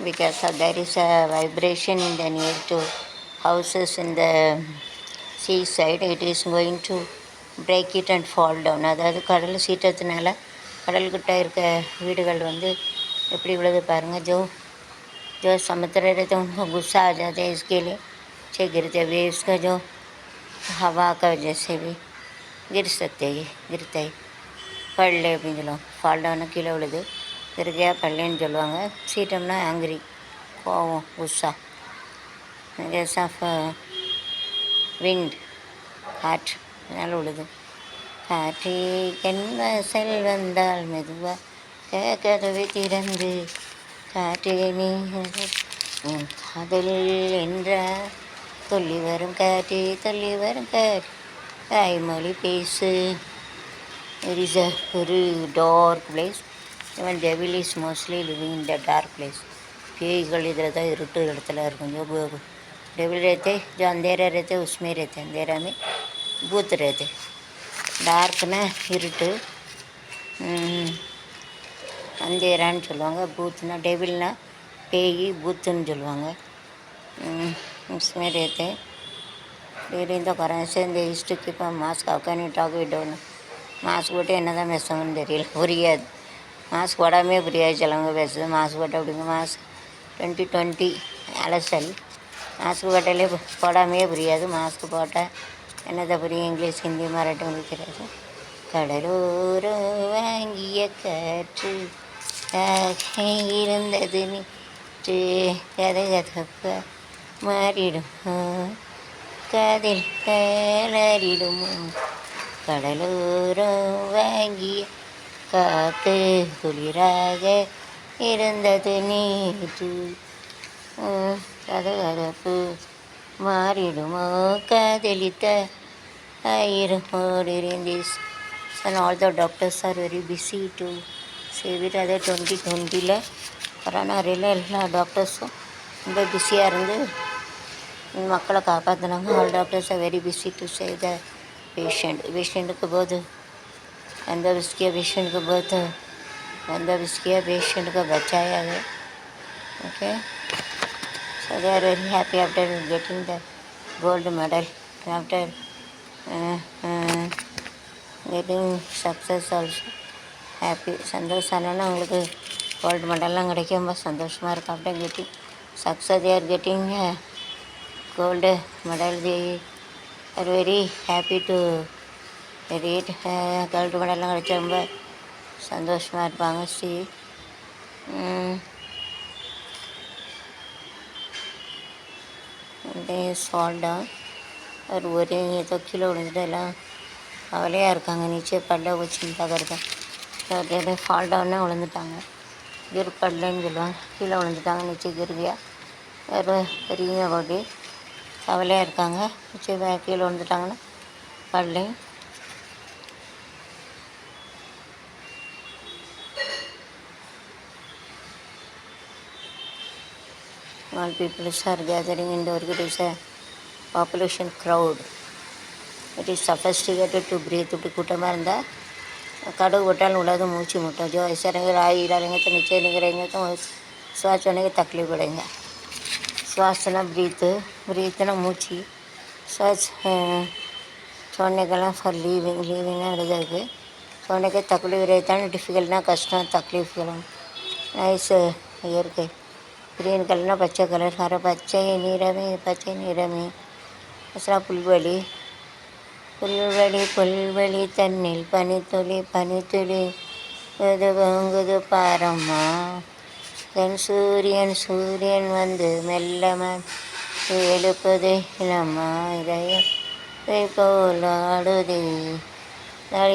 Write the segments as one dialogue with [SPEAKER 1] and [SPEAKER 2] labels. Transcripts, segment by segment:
[SPEAKER 1] because there is a vibration in the near to houses in the seaside. It is going to break it and fall down. அதாவது கடல் சீற்றத்தினால கடல்கிட்ட இருக்க வீடுகள் வந்து எப்படி விழுது பாருங்கள். जो समुद्र रहते हैं उनको गुस्सा आ जाते हैं, इसके लिए नीचे गिरते वेव्स का जो हवा का वजह से भी गिर सकते हैं. ये गिरते ही பள்ளி அப்படின்னு சொல்லுவாங்க. ஃபால் டவுன்னு கீழே விழுது, கிருக்கையா பள்ளின்னு சொல்லுவாங்க. சீட்டம்னா ஆங்கிரி, கோவம், குஸ்ஸா. கேஸ் ஆஃப் விண்ட், காற்று, அதனால் விழுது. காற்றே கண் வாசல் வந்தால் மெதுவாக கதவை திறந்து காற்றே நீ காதல் என்ற சொல்லி வரும் காற்றே சொல்லி வரும் காற்று தாய்மொழி பேசு. It is a very dark place. Even devil is mostly living in the dark place. பேய்கள் इधर தான் இருட்டு இடத்துல இருக்கும். जो डेविल रहते जो अंधेरा रहते उसमें रहते, अंधेरा में भूत रहते. டார்க்னா இருட்டு, அந்தேரான்னு சொல்லுவாங்க. பூத்துனா டெவில்னா பேய், பூத்துன்னு சொல்லுவாங்க. उसमें रहते ड्यूरिंग द कोरोना से they used to keep a mask. How can you talk with don't mask போட்டு என்ன தான் பேசுவாங்கன்னு தெரியல, புரியாது. மாஸ்க் போடாமே புரியாது சிலவங்க பேசுது. மாஸ்க் போட்டு அப்படிங்க. மாஸ்க் 2020 அலசல். மாஸ்க் போட்டாலே போடாமையே புரியாது. மாஸ்க் போட்டால் என்னதை புரியும்? இங்கிலீஷ், ஹிந்தி, மராட்டி உங்களுக்கு தெரியாது. கடலோரம் வாங்கிய காற்று இருந்தது நீற்று கதை கதப்ப மாறிடுமோ காதில் கலரிடுமோ. கடலோரம் வாங்கிய காற்று குளிராக இருந்தது நீற்று கதகதப்பு மாறிடுமோ காதலித்த ஆயிரம் this. And all the doctors are very busy to save it. அதே 2020 கொரோனாவில் எல்லா டாக்டர்ஸும் ரொம்ப பிஸியாக இருந்து மக்களை காப்பாற்றினாங்க. All doctors are very busy to save the பேஷண்ட்டுக்கு போது அந்த விஸ்கிய பேஷண்ட்டுக்கு போது அந்த விஸ்கிய பேஷண்ட்டுக்கு बचाया है. Okay, so they are very happy after getting the gold medal, after getting success also happy. சந்தோஷம்னா உங்களுக்கு கோல்டு மெடல்லாம் கிடைக்கும், ரொம்ப சந்தோஷமாக இருக்கும். after getting success they are getting gold medal, they are very happy to read. Gold மெடல்லாம் கிடைச்சா ரொம்ப சந்தோஷமாக இருப்பாங்க. they fall down और ஒரு ஏதோ கீழே விழுந்துட்டு எல்லாம் கவலையாக இருக்காங்க. நீச்சே பல்ல வச்சுன்னு பார்க்குறது ஃபால் டவுன்னே விழுந்துட்டாங்க. கிர் பல்லன்னு சொல்லுவாங்க. கீழே விழுந்துட்டாங்க நீச்சே கிருவியா. வேறு பெரிய வகை கவலையாக இருக்காங்க. நீச்சே கீழே விழுந்துட்டாங்கன்னா பல்லை. All people are gathering indoor. It is a population crowd. It is sophisticated to breathe. இப்படி கூட்டமாக இருந்தால் கடுகு போட்டாலும் விடாது, மூச்சு முட்டும். जो ऐसा रहेंगे राही डालेंगे तो नीचे नहीं रहेंगे तो श्वास होने की तकलीफ पड़ेंगे. श्वास ना ब्रीथ ना மூச்சு. श्वास छोड़ने के लिए फॉर लीविंग ना रह जाएगी. छोड़ने के तकलीफ रहता है, डिफिकल्ट ना कष्ट तकलीफ करो. ऐसे இயற்கை கிரீன் கலர்னா பச்சை கலர், வர பச்சை நிறமே அசரா புல்வெளி தண்ணில் பனித்துளி வாங்குது பாரம்மா. தென் சூரியன் வந்து மெல்லமான் எழுப்பதே இளம்மா. இதயம் போலாடுதே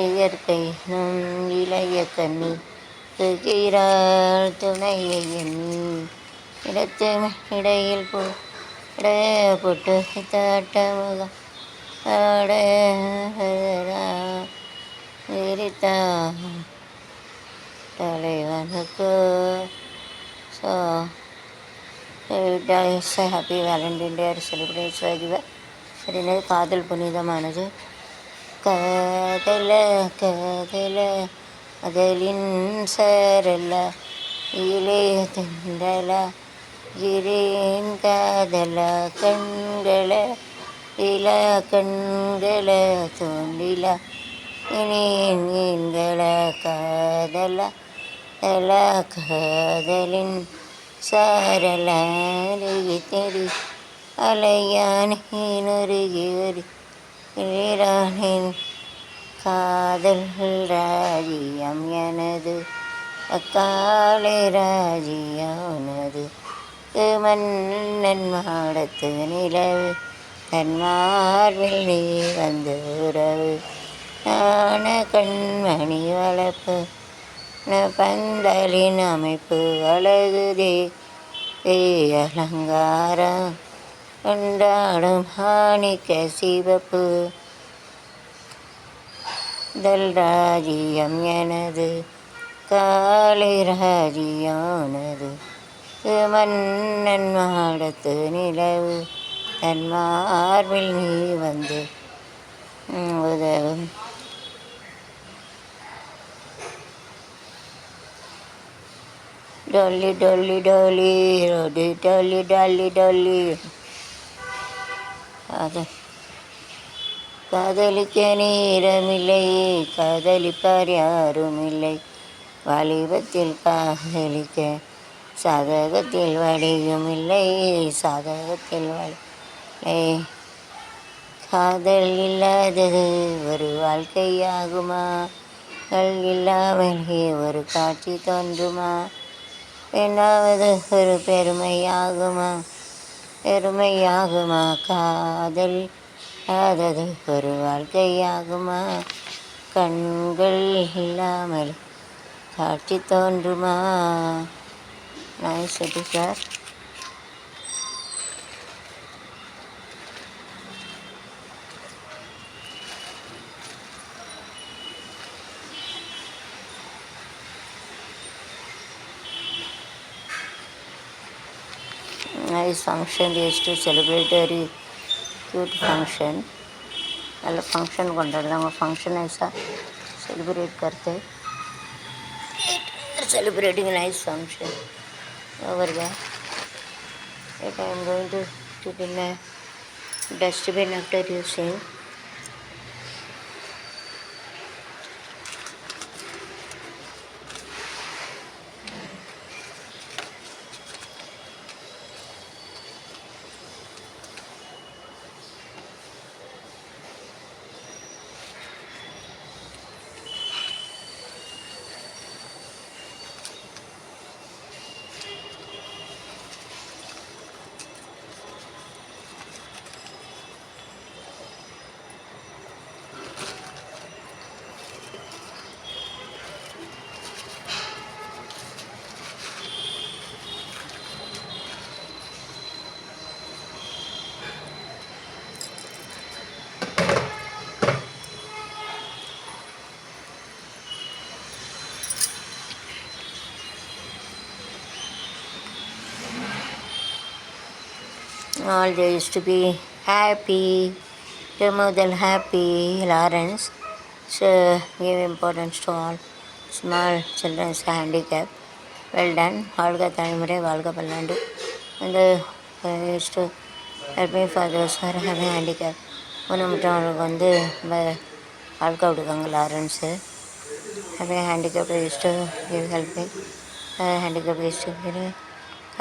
[SPEAKER 1] இயற்கை நம் இளைய கண்ணி துகிறாள் துணையை எண்ணி இடையில் போட்டு தாட்ட முகம் விரித்தா தலைவனுக்கு. So happy Valentine day celebrate ஆகிவ. சரினது காதல் புனிதமானது. காதல அதலின் சரல இலே தெண்டல இரேன் காதல கண்கள இள கண்கள தோண்டில இனேன் நீங்கள காதல தல காதலின் சாரல அருகி தெரி அலையானேன் அருகி வருகிறானேன் காதல் ராஜ்யம் எனது அக்காலை ராஜ்யானது மன்னன் மாடத்து நிலவு தன்மார்பில் நீ வந்த உறவு ஞான கண்மணி வளர்ப்பு பந்தலின் அமைப்பு அழகுதே அலங்காரம் கொண்டாடும் மாணிக்க சிவப்பு தல் ராஜ்யம் எனது காலை ராஜ்யானது மன்னன் மாடத்து நிலவு தன் மார்பில் நீ வந்து உதவும் டொல்லி டொல்லி டொல்லி ரொடி டொல்லி டொல்லி டொல்லி அது காதலிக்க நேரமில்லை காதலிப்பார் யாரும் இல்லை வாலிபத்தில் காதலிக்க சாதகத்தில் வழியும் இல்லை சாதகத்தில் வழி காதல் இல்லாதது ஒரு வாழ்க்கையாகுமா கள் இல்லாமலே ஒரு காட்சி தோன்றுமா என்னாவது ஒரு பெருமையாகுமா பெருமையாகுமா காதல் ஆதது ஒரு வாழ்க்கையாகுமா கண்கள் இல்லாமல் காட்சி தோன்றுமா nice sir nice function used to celebrate very cute function वाला फंक्शन கொண்டாடுறாங்க फंक्शन ऐसा सेलिब्रेट करते celebrating nice function over there if I am going to put in a dustbin after using all they used to be happy to model happy Lawrence so give importance to all small children's handicap well done வாழ்க தலைமுறை வாழ்க பல்லாண்டு and used to help me for those who are having handicap ஊனமுற்றவர்களுக்கு வந்து வாழ்க்கை விடுவாங்க Lawrence having handicap used to give helping handicap used to give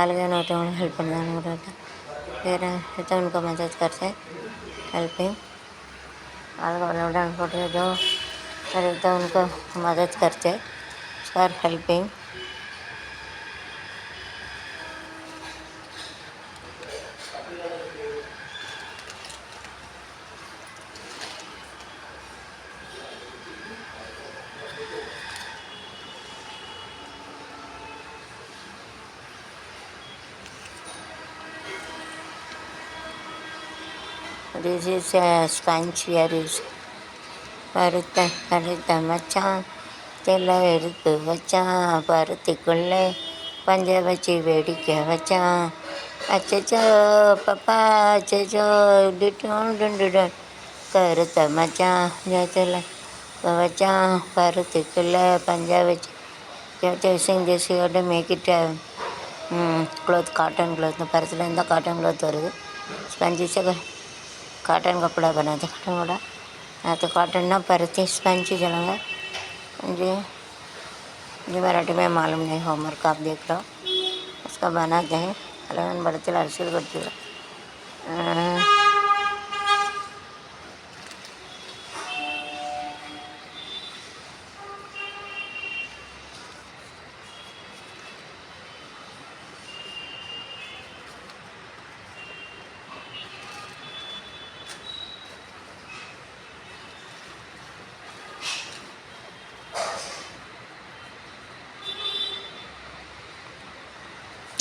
[SPEAKER 1] अलग नोटों help करना फिर तो उनको मदद करते हेल्पिंग अलग अलग फोटो जो फिर तो उनको मदद करते sir helping This is a sponge we are using. பருத்த மச்சான் தெல்ல எடுத்து வச்சான் பருத்திக்குள்ளே பஞ்ச வச்சு வெடிக்க வச்சான் அச்சச்சோ பப்பா அச்சச்சோ டிட்டோன் கருத்த மச்சான் ஜத்தில் வச்சான் பருத்திக்குள்ளே பஞ்ச வச்சு sing this you have to make it cloth cotton cloth परसलेंदा कॉटन क्लॉथ வருது स्पंजी से कॉटन कपड़ा बनाते कॉटन कपड़ा तो कॉटन ना परती स्पंजी चलेंगे जी जी मराठी में मालूम नहीं होमवर्क आप देख लो उसका बनाते हैं अलग बड़ते अरसल करती है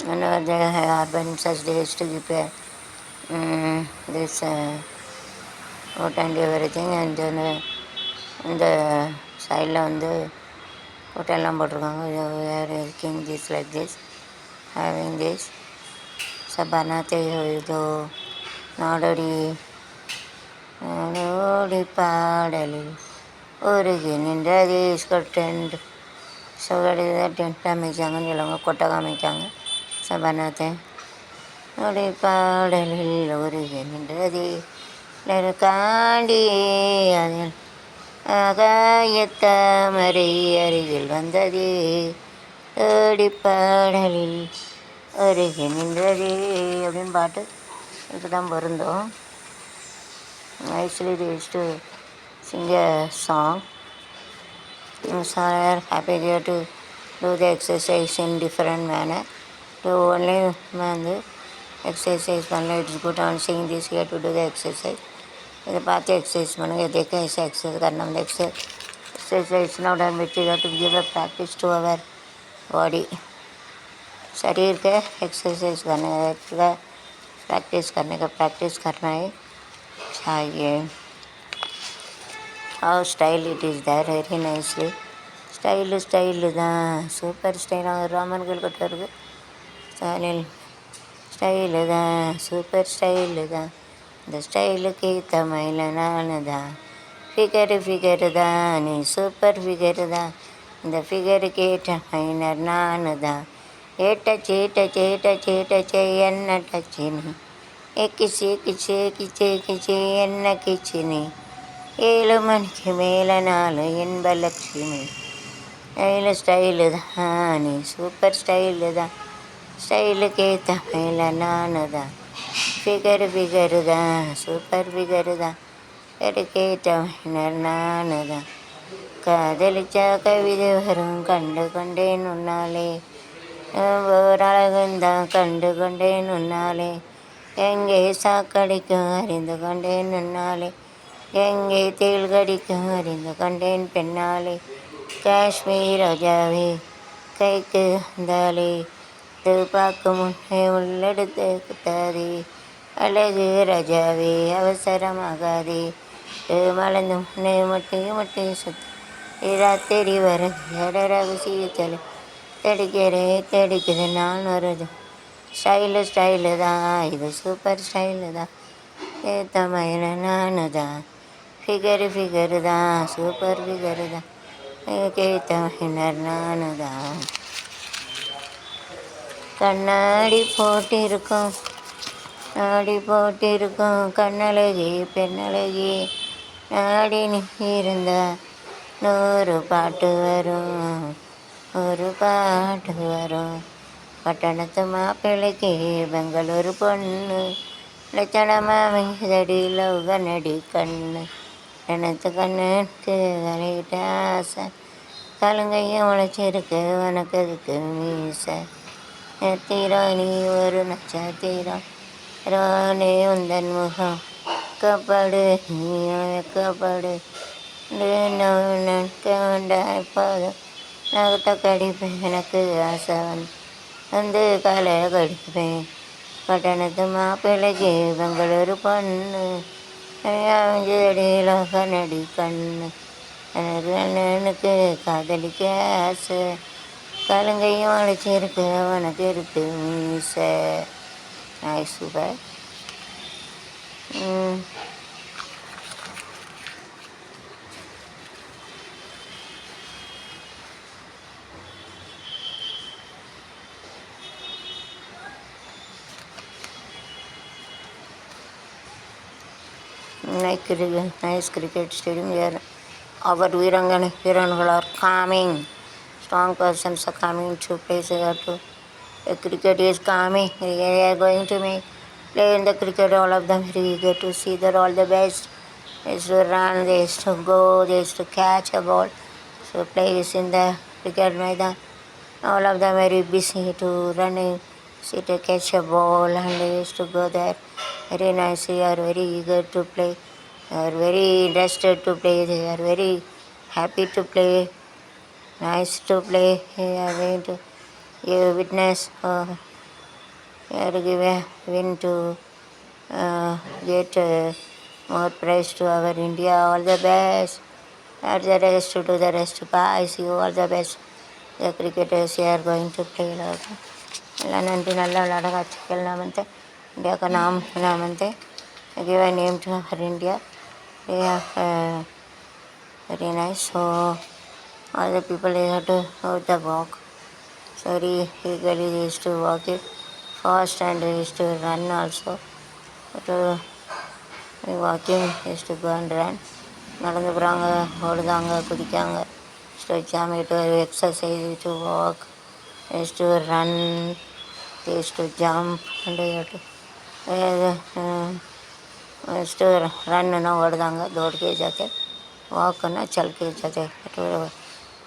[SPEAKER 1] whenever they have urban such days to keep this wood and everything and then இந்த சைடில் வந்து ஹோட்டல்லாம் போட்டிருக்காங்க working this like this having this सब बनाते हो तो நாடோடி நாடோடி பாடலில் ஒருகி நின்றது ஸ்கொட்டெண்ட் சுகடி டென்ட் காமிக்காங்கன்னு சொல்லுவாங்க கொட்டை காமிக்காங்க सब बनाते हैं நாடோடி பாடலில் ஒருகி நின்றது காண்டி அதில் ஆகாயத்தாமரை அருகில் வந்ததே ஓடி பாடலில் அருகே நின்றதே அப்படின்னு பாட்டு இதுக்கு தான் பொருந்தோம் actually they used to sing a song so I are happy here to do the exercise in different manner to only வந்து exercise பண்ணல it's good on seeing this here to do the exercise इधर பார்த்து exercise பண்ணுங்கள் देखा ऐसे exercise करना मतलब exercise now done with you to give a practice to our body शरीर के एक्सरसाइज करने का प्रैक्टिस करना ही चाहिए how style it is there very nicely style தான் சூப்பர் ஸ்டைலாக ராமன்கள் கிட்ட இருக்குது ஸ்டைலு தான் சூப்பர் ஸ்டைலு தான் இந்த ஸ்டைலுக்கு தமிழ நானு தான் ஃபிகரு தான் நீ சூப்பர் ஃபிகரு தான் இந்த ஃபிகருக்கு ஏற்ற மைனர் நானு தான் ஏட்டச்சே என்ன டச்சு நீ கிச்சு என்ன கிச்சு நீ 7 மணிக்கு மேலே 4 இன்பலட்சுமி ஸ்டைலு தான் நீ சூப்பர் ஸ்டைலு தான் ஸ்டைலுக்கே தமிழ நானு தான் ஃபிகரு தான் சூப்பர் ஃபிகரு தான் எடுக்கேற்ற மைனர் நானு தான் காதலிச்சா கவிதை வரும் கண்டு கொண்டேன் உன்னாலே ஓரழகுந்தான் கண்டு கொண்டேன் உன்னாலே எங்கே சாக்கடிக்கும் அறிந்து கொண்டேன் உன்னாலே எங்கே தேள் கடிக்கும் அறிந்து கொண்டேன் பெண்ணாலே காஷ்மீர் ரோஜாவே கைக்கு வந்தாலே இது பார்க்கும் முன்னே உள்ளெடுத்து குத்தாதே அழகு ராஜாவே அவசரமாகாதே மலர்ந்து முன்னே முட்டி சுத்து ராத்திரி வரது ரகசியத்தலை தேடிக்குது நான் வருது ஸ்டைலு தான் இது சூப்பர் ஸ்டைலு தான் ஏற்ற மயில நானு தான் ஃபிகரு தான் சூப்பர் ஃபிகரு தான் ஏற்ற மயினர் நானு தான் கண்ணாடி போட்டிருக்கோம் கண்ணழகி பெண்ணழகி நாடி நீ இருந்தா 100 பாட்டு வரும் பட்டணத்து மாப்பிள்ளைக்கு பெங்களூரு பொண்ணு லட்சணமாக மைதடி லவ்க நடி கண்ணு எனக்கு கண்ணுக்கு கலையிட்ட ஆசை கலங்கையும் உழைச்சிருக்கு உனக்கு அதுக்கு மீசை நெத்திரம் நீ ஒரு நட்சத்திரம் ராணே உந்தன் முகம் கப்படு நீ வெக்கப்படு போதும் நகத்தை கடிப்பேன் எனக்கு ஆசை வந்து காலை கடிப்பேன் பட்டணத்து மாப்பிள்ளைக்கு பெங்களூரு பொண்ணு அடியிலோக நடி கண்ணு எனக்கு அண்ணனுக்கு காதலிக்க ஆசை கலங்கையும் அழைச்சிருக்கு உனக்கு இருக்கு மீசை நாய் super Nice cricket stadium where our Virangal are coming. Strong persons are coming to play there too. The cricket is coming. They are going to play in the cricket. All of them very eager to see that all the best. They used to run, they used to go, they used to catch a ball. So players in the cricket maidan, all of them very busy to running, see to catch a ball, and they used to go there. Very nice. They are very eager to play. They are very interested to play. They are very happy to play. Nice to play. They are going to give witness. They are to give a win to get more praise to our India. All the best. At the rest to do the rest. Bye. See you all the best. The cricketers are going to play. ಎಲ್ಲ ನಂಟಿ ನಲ್ಲ ಲಡಗ ಹಚ್ಚಿಕೆಲ್ಲ ನಾಮಂತೆ ಇಂಡಿಯಾಕ ನಾಮಂತೆ give a name to her India. They are very nice. So all the people they have to go the walk. So very eagerly they used to walk it fast and they used to run also. But walking used to go and run. நடந்து போகிறாங்க, ஓடுதாங்க, குதிக்காங்க. Used to jump to exercise, to walk, used to run, they used to jump and they had to used to run ना ओढ़दांगा दौड़ के जाते walk करना चल के जाते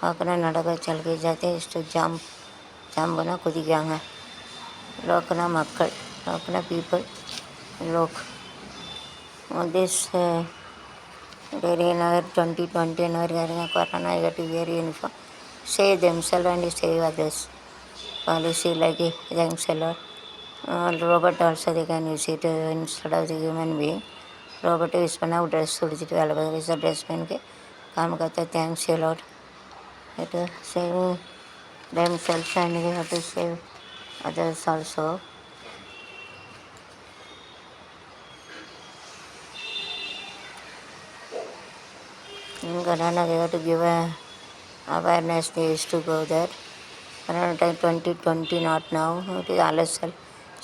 [SPEAKER 1] वॉक करना नड़का चल के जाते इस तो जंप ना कुदिकांगा लोकना मक्कल लोकना पीपल लोक this very another 2020 another corona you have to wear uniform save themselves and save others policy like thanks a lot. Robot also they can use it instead of the human being. Robot use பண்ணா dress உடுத்திட்டு வேலை பார்த்து dress பண்ணிட்டு काम करता thanks a lot. It saving themselves and they have to save others also. In Corona they have to give a awareness. They used to go there. Around 2020 not now. It is RSL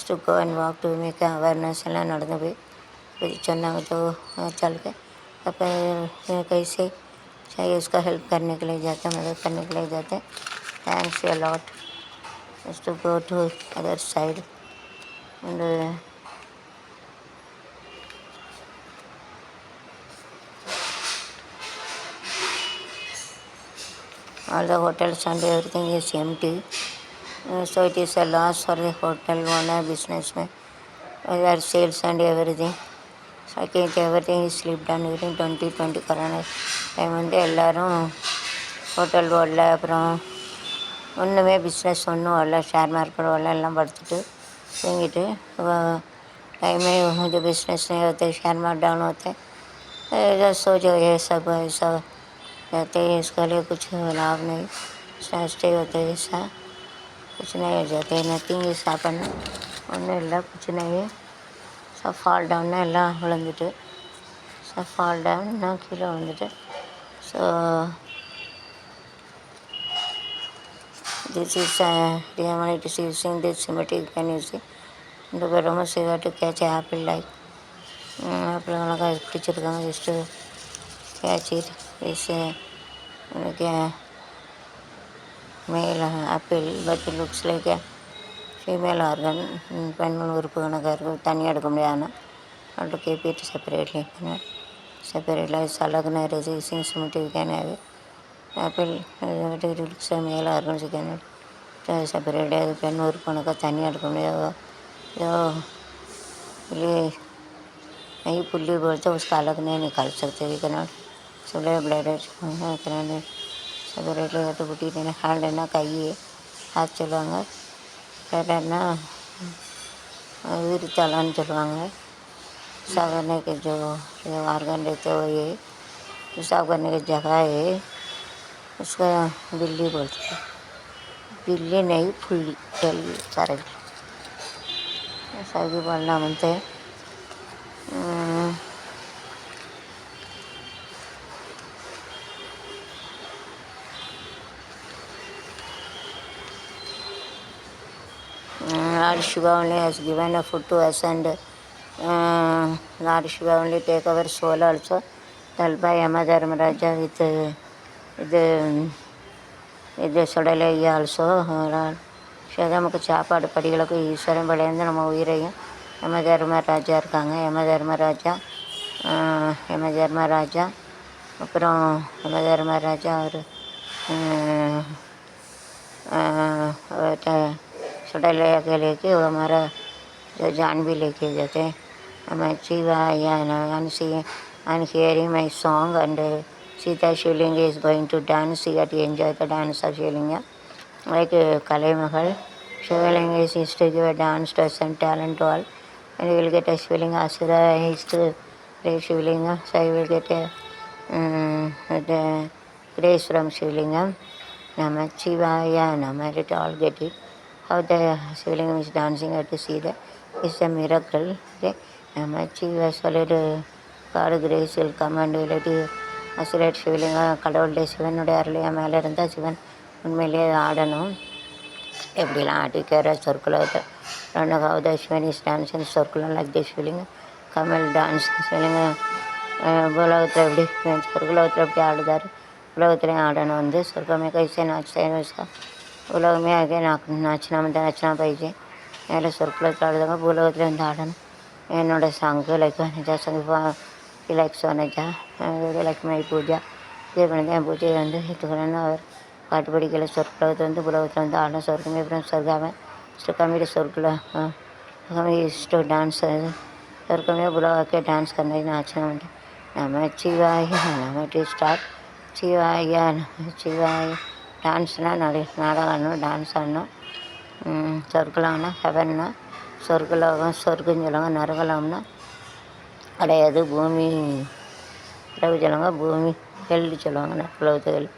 [SPEAKER 1] to go and walk to make awareness ಎಲ್ಲ ನಡೆದು भी चलना तो चल के अपन कैसे चाहिए उसका हेल्प करने के लिए जाते मदद करने के लिए जाते thanks a lot just to go to other side and all the hotels and everything is empty. So it is a loss for the hotel owner, businessman, their sales and everything. So I think everything is slipped down during 2020 corona time வந்து எல்லோரும் hotel ஓடல அப்புறம் ஒன்றுமே business ஒன்றும் வரல share market வரல எல்லாம் படுத்துட்டு तूंगिட்டு टाइम में जो बिजनेस नहीं होते शेयर मार्केट डाउन होते इधर सोचो ये सब ऐसा रहते हैं इसके लिए कुछ लाभ नहीं स्टे होते ऐसा कुछ नहीं हो जाते नथिंग इज हैपन ஒன்றும் இல்லை कुछ नहीं सब ஃபால் டவுன்னா எல்லாம் விழுந்துட்டு सब ஃபால் டவுன்னா கீழே விழுந்துட்டு so this is it is using this symmetric can you see இந்த ரொம்ப save to catch apple like apple அழகாக பிடிச்சிருக்காங்க ஜஸ்ட்டு கேட்ச் இட் இஸ் எனக்கு மேல் apple but looks like female organ பெண்கள் உறுப்பு கணக்காக இருக்கும் தனியாக எடுக்க முடியாது and keep it separately separately अलग नहीं रहती using symmetric can have apple looks மேல் ஆர்கன் கேன் செப்பரேட் அது பெண் உறுப்பு கணக்காக தனியாக எடுக்க முடியாது जो ये नहीं पुल्ली बोलते उसका अलग नहीं निकाल सकते वी कैनॉट सुले ब्लडेड कैनॉट सेपरेटली तो बुटी देना हैंड है ना कई हाथ चलवाएंगे पैर है ना विरतालान चलवाएंगे साफ करने के जो आर्गन रहते हो ये साफ करने की जगह है उसका बिल्ली बोलते हैं बिल्ली नहीं फुल्ली चलिए करेक्ट सागी बोलना मनते Lord Shiva only has given a food to us and Lord Shiva only take our soul also. Help by Yama Dharmaraja with Sodalayya also. Lord Shiva நமக்கு சாப்பாடு படிகளுக்கு ஈஸ்வரன் படையிருந்து நம்ம உயிரையும் யம தர்மராஜா இருக்காங்க. யம தர்மராஜா அப்புறம் யம தர்மராஜா அவர் सुडैया के लेके वो हमारा जो जान भी लेके जाते हैं. I'm Shiva and hearing my song, and Sita Shivlinga is going to dance. She had to enjoy the dance of Shivlinga. Like Kalai Mahal, Shivlinga is used to give a dance to some talent to all, and we will get a Shivlinga Asura is to play Shivlinga, so I will get the grace from Shivlinga. Namah Shivaya, Namah, let all get it. How the Shivlingam is dancing, I have to see that. It's a miracle. Okay? Namah Shiva, solid God grace will come and will let you isolate Shivlingam. கடவுளுடைய சிவனுடைய அருளையா மேலே இருந்தால் சிவன் உண்மையிலேயே ஆடணும். எப்படிலாம் ஆட்டிக்கிற circular how the Shivan is dancing circular like the Shivlingam. Kamal dance Shivlingam பூலோகத்தில் எப்படி சொர்க்குலோகத்தில் எப்படி ஆடுதார் உலகத்துலேயும் ஆடணும் வந்து சொர்க்கமே கைசே நாச்சா உலகமே ஆகே நாச்சினா வந்து நச்சினா பைஜே மேலே சொர்க்குலத்தில் ஆடுதாங்க பூலோகத்தில் வந்து ஆடணும். என்னோடய சாங்கு லைக் வனஜா சங்கு லைக் சோனஜா லைக் மை பூஜா இதே பண்ணி தான் என் பூஜையை வந்து ஏற்றுக்கணும்னு அவர் பாட்டு படிக்கல சொர்க்குலகத்தை வந்து புலகத்தில் வந்து ஆடணும். சொர்க்கமே அப்புறம் சொர்க்காமே சொர்க்குல இஷ்டம் டான்ஸ் சொர்க்கமே புலகக்கே டான்ஸ் करने नाचना வந்து நம சிவாய நம டு ஸ்டார்ட் சிவாய நம சிவாய. டான்ஸ்னால் நாடகம் ஆடணும், டான்ஸ் ஆடணும். சொர்க்கலம்னா ஹெவன்னா சொர்க்கலோகம் சொர்க்கம் சொல்லுவாங்க. நரகலம்னா கிடையாது பூமி இரவு சொல்லுவாங்க. பூமி ஹெல்டு சொல்லுவாங்க. நரகலோகத்துகள்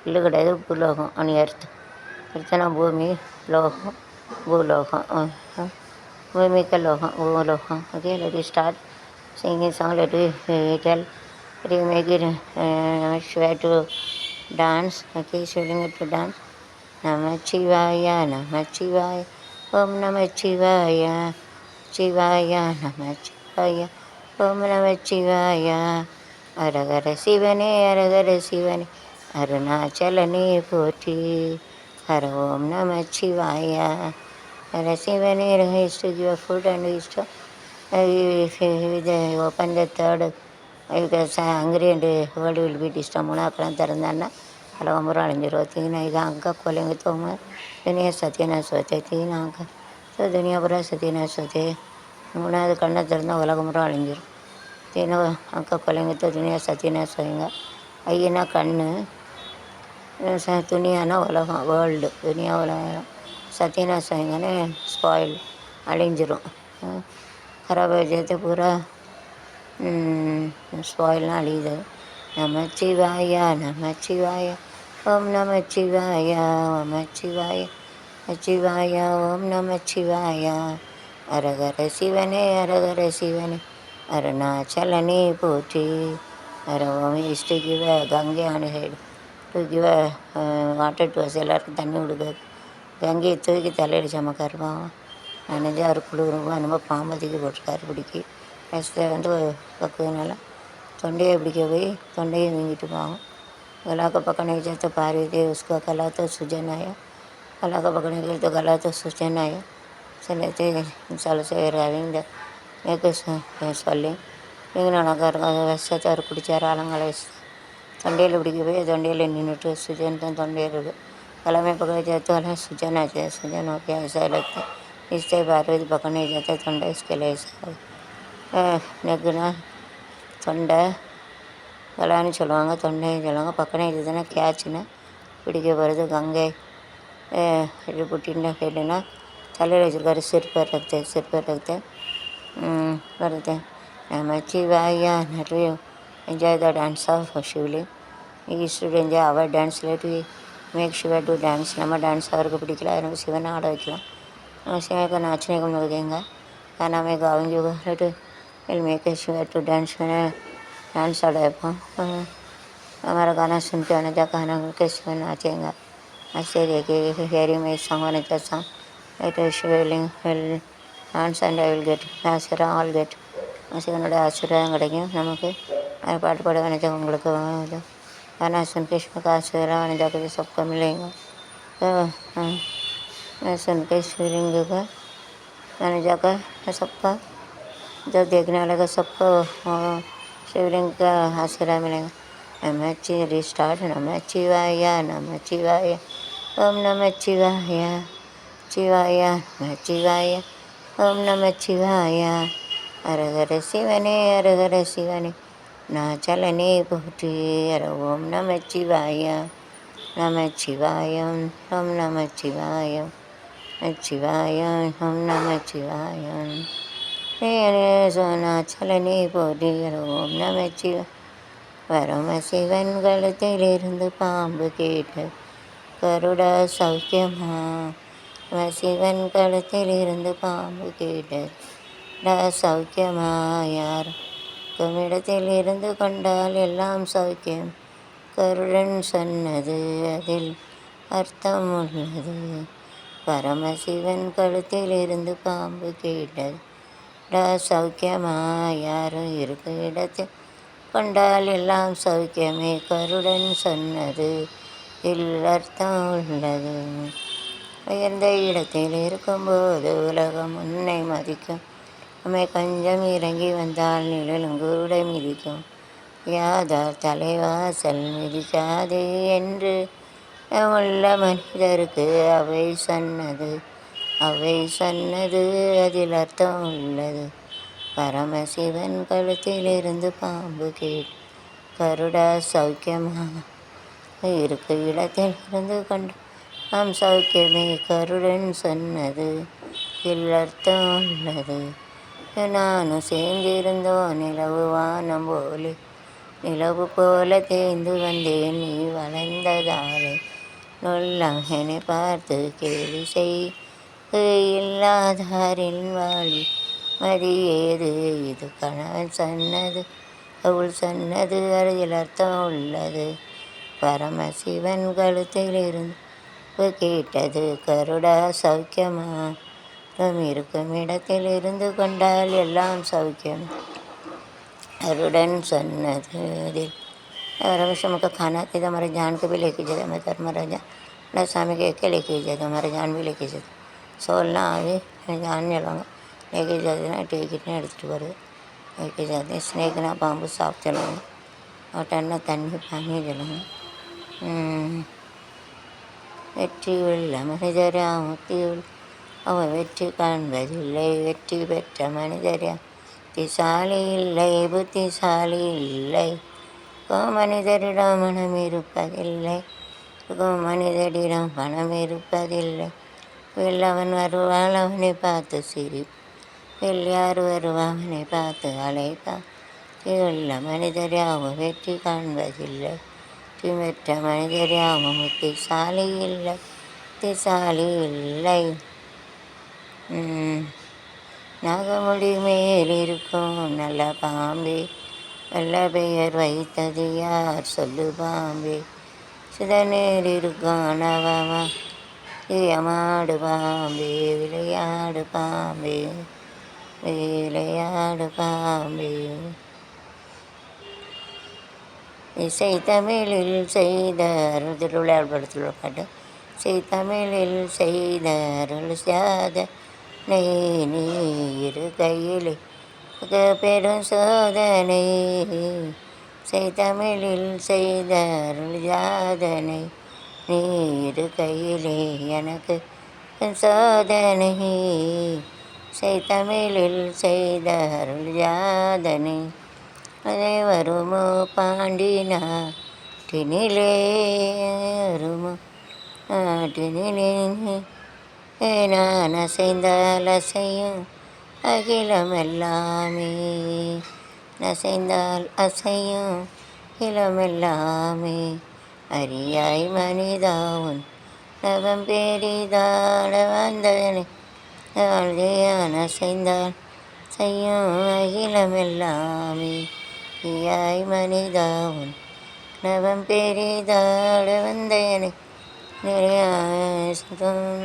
[SPEAKER 1] இல்லை கிடையாது பூலோகம் அணி எர்த்தனா பூமி லோகம் பூலோகம் பூமிக்க லோகம் பூலோகம். Okay let us start singing song. Let me tell we make it Shiva to dance. Okay, Shivlinga to dance. Namah Shivaya Namah Shivaya Om Namah Shivaya Shivaya Namah Shivaya Om Namah Shivaya. அரகர சிவனே அரகர சிவனே அருணாச்சலனே போற்றி. ஹர ஓம் நம சிவாய. ஹர சிவனே is to give food and is to open the third because hungry and world will be disturbed. மூணாக்கெல்லாம் திறந்தான்னா உலகம் பூரா அழிஞ்சிரும். தீனா இது அங்கே கொலைங்க தோமா துனியா சத்தியனா சோத்தே தீனா அங்கே ஸோ துனியா பூரா சத்தியனா சோத்தே. மூணாவது கண்ணை திறந்தால் உலகம் பூரா அழிஞ்சிரும். தீனா அங்கே கொலைங்க துனியா சத்தியனா சோங்க. ஐயனா கண்ணு துனியானா உலகம் வேர்ல்டு துனியா உலகம் சத்தியனா சோங்கன்னு ஸ்பாயில் அழிஞ்சிரும். கரபஜத்தை பூரா ஸ்பாயில்லாம் அழியுது. நம சிவாய நம சிவாய ஓம் நம சிவாய ஓம் சிவாய சிவாய ஓம் நம சிவாய. அரகர சிவனே அரகர சிவனே அருணாச்சலனே போற்றி. ஹர ஓம் is to give Ganga on head to give water to us. எல்லாருக்கும் தண்ணி கொடுக்குறது கங்கையை தூக்கி தலையில் சமக்காருப்பான் நனைஞ்சா ஒரு குளிருக்கும். நம்ம பாம்பதிக்கு போட்டிருக்காரு பிடிக்கி ஃபஸ்ட்டு வந்து பக்குவனால தொண்டையை பிடிக்க போய் தொண்டையை வீங்கிட்டு போவாங்க. गला को पकड़ने के तो पारी थे उसका गला तो सूजन आया. गला को पकड़ने के तो गला तो सूजन आया. चले थे साल से हैविंग एक swelling இங்கனாக்கார் வசத்தார் பிடிச்சார் ஆலங்களை தொண்டையில் பிடிக்க போய் தொண்டையில் நின்றுட்டு சுஜன் தான் தொண்டையில் இருக்குது. गला पकड़ जाते वाला सूजन आ जाए. सूजन हो गया ऐसा लगता है. इससे पार्वती पकड़ने जाता है தொண்டை इसके लिए நெக்குனா தொண்டை கலான்னு சொல்லுவாங்க. தொண்டைன்னு சொல்லுவாங்க. பக்கமே இதுதானே கேட்சுன்னு பிடிக்க போகிறது. கங்கை இது புட்டின்னா ஹெட்டுனா தலையில் வச்சுருக்காரு. சிற்பர் ரக்த வருது. நம்ம சிவாயா நட்டு enjoy the dance of Shivling. Is to enjoy our dance. Let we make Shiva to dance. நம்ம டான்ஸ் அவருக்கு பிடிக்கல, அதனால் சிவனை ஆட வைக்கலாம். शिवा को नाचने को मिल देंगे. गाना में गाऊंगी वो let will make a Shiva to dance. मैंने डांस आड़ा हमारा गाना सुन के आने जा गाना के शिवा नाचेंगे. ऐसे देखिए हेयरिंग में सॉन्ग आने जा song let Shivling will dance and I will get आसरा ऑल गेट சிவனோட ஆசீர்வாதம் கிடைக்கும் நமக்கு. பாட்டு பாட நினைச்சவங்களுக்கு सुन के का शिवराम जाकर सबका मिलेगा। तो सुन के शिवलिंग का मैंने जाकर सबका जो देखने वाले का सबको शिवलिंग का आशीर्वाद मिलेगा। नमः रिस्टार्ट नमः शिवाय नमः शिवाय ओम नमः शिवाय शिवाय नमः शिवाय ओम नमः शिवाय हर हर शिवने हर हर शिवने ना चलने पोटी हर ओम नमः शिवाय नमः शिवाय ओम नमः शिवाय शिवाय ओम नमः शिवाय सोना चलने पोटी हर ओम नमः शिवाय பரமசிவன் கழுத்திலிருந்து பாம்பு கேட்டு கருட சௌக்கியமா சிவன் கழுத்திலிருந்து பாம்பு கேட்டு சௌக்கியமா யார் குமிடத்தில் இருந்து கொண்டால் எல்லாம் சௌக்கியம் கருடன் சொன்னது அதில் அர்த்தம் உள்ளது. பரமசிவன் கழுத்தில் இருந்து பாம்பு கேட்டது சௌக்கியமா யாரும் இருக்கும் இடத்தில் கொண்டால் எல்லாம் சௌக்கியமே கருடன் சொன்னது இல் அர்த்தம் உள்ளது. உயர்ந்த இடத்தில் இருக்கும்போது உலகம் உன்னை மதிக்கும். நம்மை கொஞ்சம் இறங்கி வந்தால் நிழலும் கூட மிதிக்கும். யாதார் தலைவாசல் மிதிக்காதே என்று உள்ள மனிதருக்கு அவை சொன்னது அதில் அர்த்தம் உள்ளது. பரமசிவன் கழுத்திலிருந்து பாம்பு கேட்டு கருடா சௌக்கியமா இருக்கு இடத்தில் இருந்து கொண்டு நாம் சௌக்கியமே கருடன் சொன்னது இல் அர்த்தம் உள்ளது. நானும் சேர்ந்திருந்தோம் நிலவு வானம் போலே நிலவு போல தேர்ந்து வந்தேன் நீ வளர்ந்ததாலே நொல்லம் என்னை பார்த்து கேலி செய் இல்லாதாரின் வாழி மதி ஏது இது கணவன் சொன்னது அவள் சொன்னது அதில் அர்த்தம் உள்ளது. பரமசிவன் கழுத்திலிருந்து கேட்டது கருடா சௌக்கியமா இருக்கும் இடத்தில் இருந்து கொண்டால் எல்லாம் சௌக்கியம் अरुडन सन्नदिल रमेशम का खाना थे हमारे जान को भी लेके जाते मैं हमारा जान स्वामी के एक लेके जाते हमारे जान भी लेके जाते सोलना आवे जान निलवांगा लेके जाते ना टिकट எடுத்துட்டு வருது लेके जाते स्नेक ना பாம்பு சாப்பிட்டு சொல்லுவாங்க அவட்டன்னா தண்ணி பானி சொல்லுவாங்க. வெற்றி உள்ள மனிதரா முத்தியுள் அவன் வெற்றி காண்பதில்லை வெற்றி பெற்ற மனிதரா புத்திசாலி இல்லை புத்திசாலி இல்லை மனிதரிடம் மனம் இருப்பதில்லை மனிதரிடம் பணம் இருப்பதில்லை. வெள்ளவன் வருவாள் அவனை பார்த்து சிரிப்பு வெள்ளார் வருவா அவனை பார்த்து அழைப்பான். உள்ள மனிதராகவும் வெற்றி காண்பதில்லை வெற்றி பெற்ற மனிதராகவும் புத்திசாலி இல்லை புத்திசாலி இல்லை. நாகமுடி மேல் இருக்கும் நல்ல பாம்பே நல்ல பெயர் வைத்தது யார் சொல்லு பாம்பே சிதநேர் இருக்கும் நவமா விளையாடு பாம்பே விளையாடு பாம்பே விளையாடு பாம்பே. இசை தமிழில் செய்த திருவிளையாடு படத்தில் உள்ள பாட்டு இசை தமிழில் செய்த அருள் சாத நீ இரு கையிலே பெரும் சோதனை தமிழில் செய்த அருள் சாதனை நீ இரு கையிலே எனக்கு சோதனை தமிழில் செய்த அருள் சாதனை அதை வருமோ பாண்டினா டினிலே வருமோ டினிலே நான் அசைந்தால் அசையும் அகிலமெல்லாமே அசைந்தால் அசையும் அகிலமெல்லாமே அரியாய் மனிதாவும் நவம் பெரிதாட வந்ததனை நான் அசைந்தால் செய்யும் அகிலமெல்லாமே யாய் மனிதாவும் நவம் பெரிதாட வந்ததனை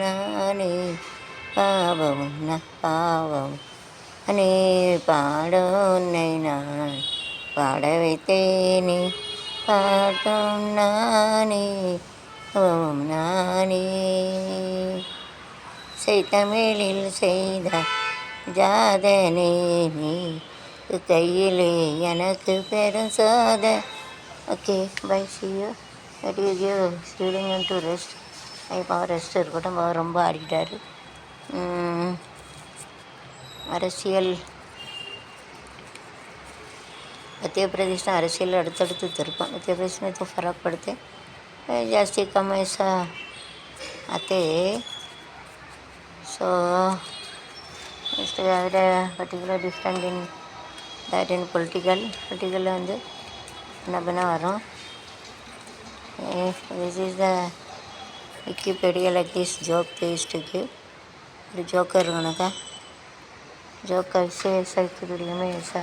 [SPEAKER 1] நானே பாவம் பாவம் நீ பாட உன்னை நான் பாட வைத்தேனே பாட்டும் நானே ஓம் நானே தமிழில் செய்த ஜாதனே நீ கையிலே எனக்கு பெரும் சாத. Okay bye see you. That you give studying to rest. இப்போ ரெஸ்ட் இருக்கட்டும். ரொம்ப ஆடிக்கிட்டாரு. அரசியல் मध्य प्रदेश में அரசியல் அடுத்தடுத்து திருப்பம். मध्य प्रदेश में तो फ़र्क पड़ते जास्ती कम ऐसा आते. So particular different in that in political வந்து என்ன பண்ண வரும். This is the Wikipedia like this joke they used to give. ஒரு ஜோக்கர் உனக்கா जोक कैसे ऐसा की वीडियो में ऐसा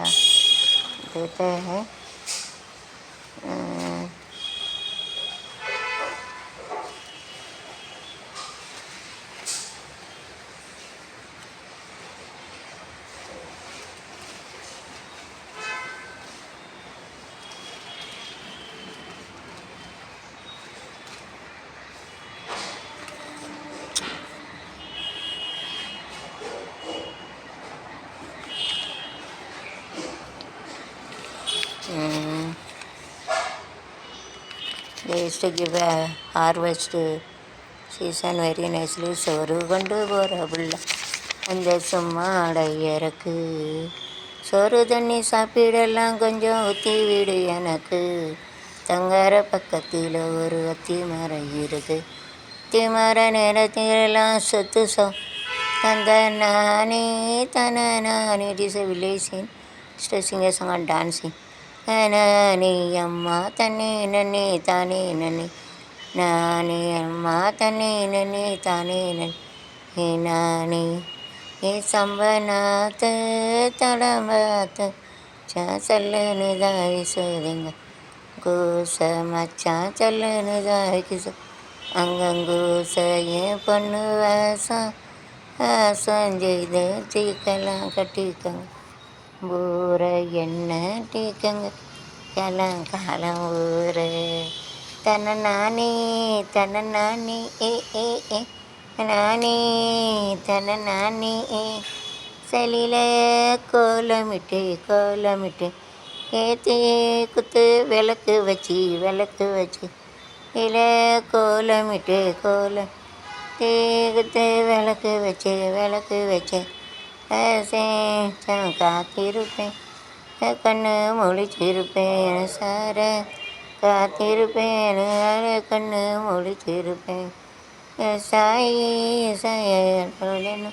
[SPEAKER 1] देते हैं. They used to give a harvest season very nicely. சோறு கொண்டு போகிற புள்ள அந்த சும்மாடையருக்கு சோறு தண்ணி சாப்பிடலாம் கொஞ்சம் ஊற்றி வீடு எனக்கு. தங்கர பக்கத்தில் ஒரு அத்தி மரம் இருக்கு. அத்தி மர நேரத்திலெல்லாம் சொத்து தந்த நானே தன நானே. It is a village scene. Singing a song and dancing. நானே அம்மா தன்னே நன்னே தானே நன்னே நானே அம்மா தன்னே நன்னே தானே நன்னே நானே ஏ சம்பநாத்த தடமாத்த சல்லனு தாய் சோதிங்க கூச மச்சா சல்லனு தாய் கிச அங்கங்கூச ஏன் பொண்ணு வாசம் செய்த சீக்கலாம் கட்டிக்கங்க ஊரை என்ன டீக்கங்க காலம் ஊரை தன நானே ஏ ஏ ஏ நானே தன நானே ஏ சலில கோலமிட்டு ஏற்றி குத்து விளக்கு வச்சு இல்லை கோலமிட்டு குத்து விளக்கு வச்சு காத்திருப்பேன் கண்ணு முழிச்சிருப்பேன் சார காத்திருப்பேன் கண்ணு முழிச்சிருப்பேன் சாயி சாயன்னு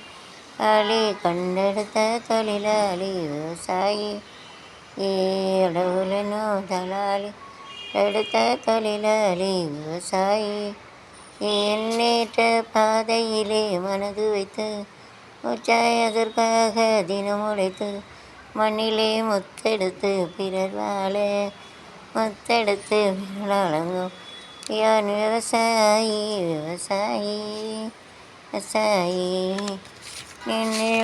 [SPEAKER 1] ஆளி கண்டெடுத்த தொழிலாளி விவசாயி இடவுலனோ தலாளி எடுத்த தொழிலாளி விவசாயி எண்ணேற்ற பாதையிலே மனது வைத்து உச்சாய் அதற்காக தினம் உழைத்து மண்ணிலே முத்தெடுத்து பிறர் வாழ முத்தெடுத்து விரலாளங்கும் யான் விவசாயி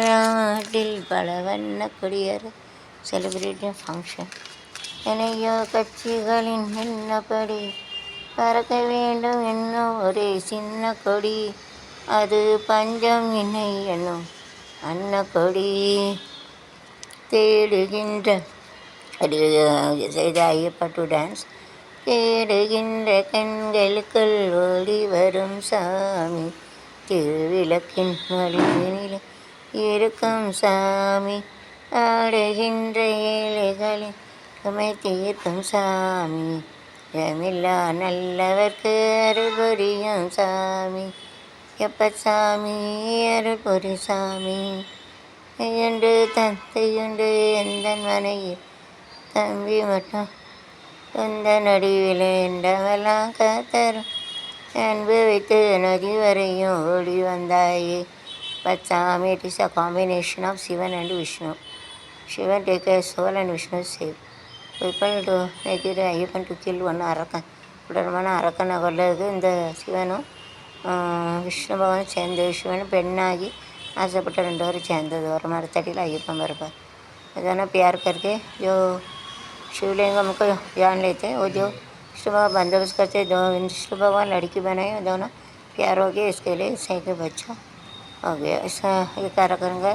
[SPEAKER 1] நாட்டில் பல வண்ண கொடியர் செலிப்ரேட்டிங் ஃபங்க்ஷன். இணையோ கட்சிகளின் என்னப்படி பறக்க வேண்டும் என்னும் ஒரே சின்ன கொடி அது பஞ்சம் இணை என்னும் அன்ன கொடி தேடுகின்ற செய்த ஐயப்பா டு டான்ஸ். தேடுகின்ற கண்களுக்குள் ஓடி வரும் சாமி திருவிளக்கின் வழியினில் இருக்கும் சாமி ஆடுகின்ற ஏழைகளின் சுமை தீர்க்கும் சாமி எமில்லா நல்லவர்க்கு அருள் புரியும் சாமி எப்பசாமி அருள் புரி சாமி என்று தந்தையுண்டு எந்த மனையில் தம்பி மட்டும் சொந்த நடுவில் என்றவெல்லாம் காத்தரும் அன்பு வைத்து நதி வரையும் ஓடி வந்தாயே பச்சாமி. It is a combination of Shivan and Vishnu. Shivan take a soul and Vishnu save. People to make it Ayappan to kill one அரக்கன் உடனமான அரக்கனை கொள்ளதுக்கு இந்த சிவனும் விஷ்ணு பகவான் சேர்ந்து சிவன் பெண்ணாகி ஆசைப்பட்ட 2 பேரும் சேர்ந்தது ஒரு மரத்தடியில் ஐயப்பன் இருப்பார். इतना प्यार करके जो शिवलिंगम को जान लेते वो जो विष्णु भगवान बंदोबस्त करते दो विष्णु भगवान लड़की बनाए दोनों प्यार हो गया इसके लिए सही के बच्चा हो गया। ऐसा ये कार्यक्रम का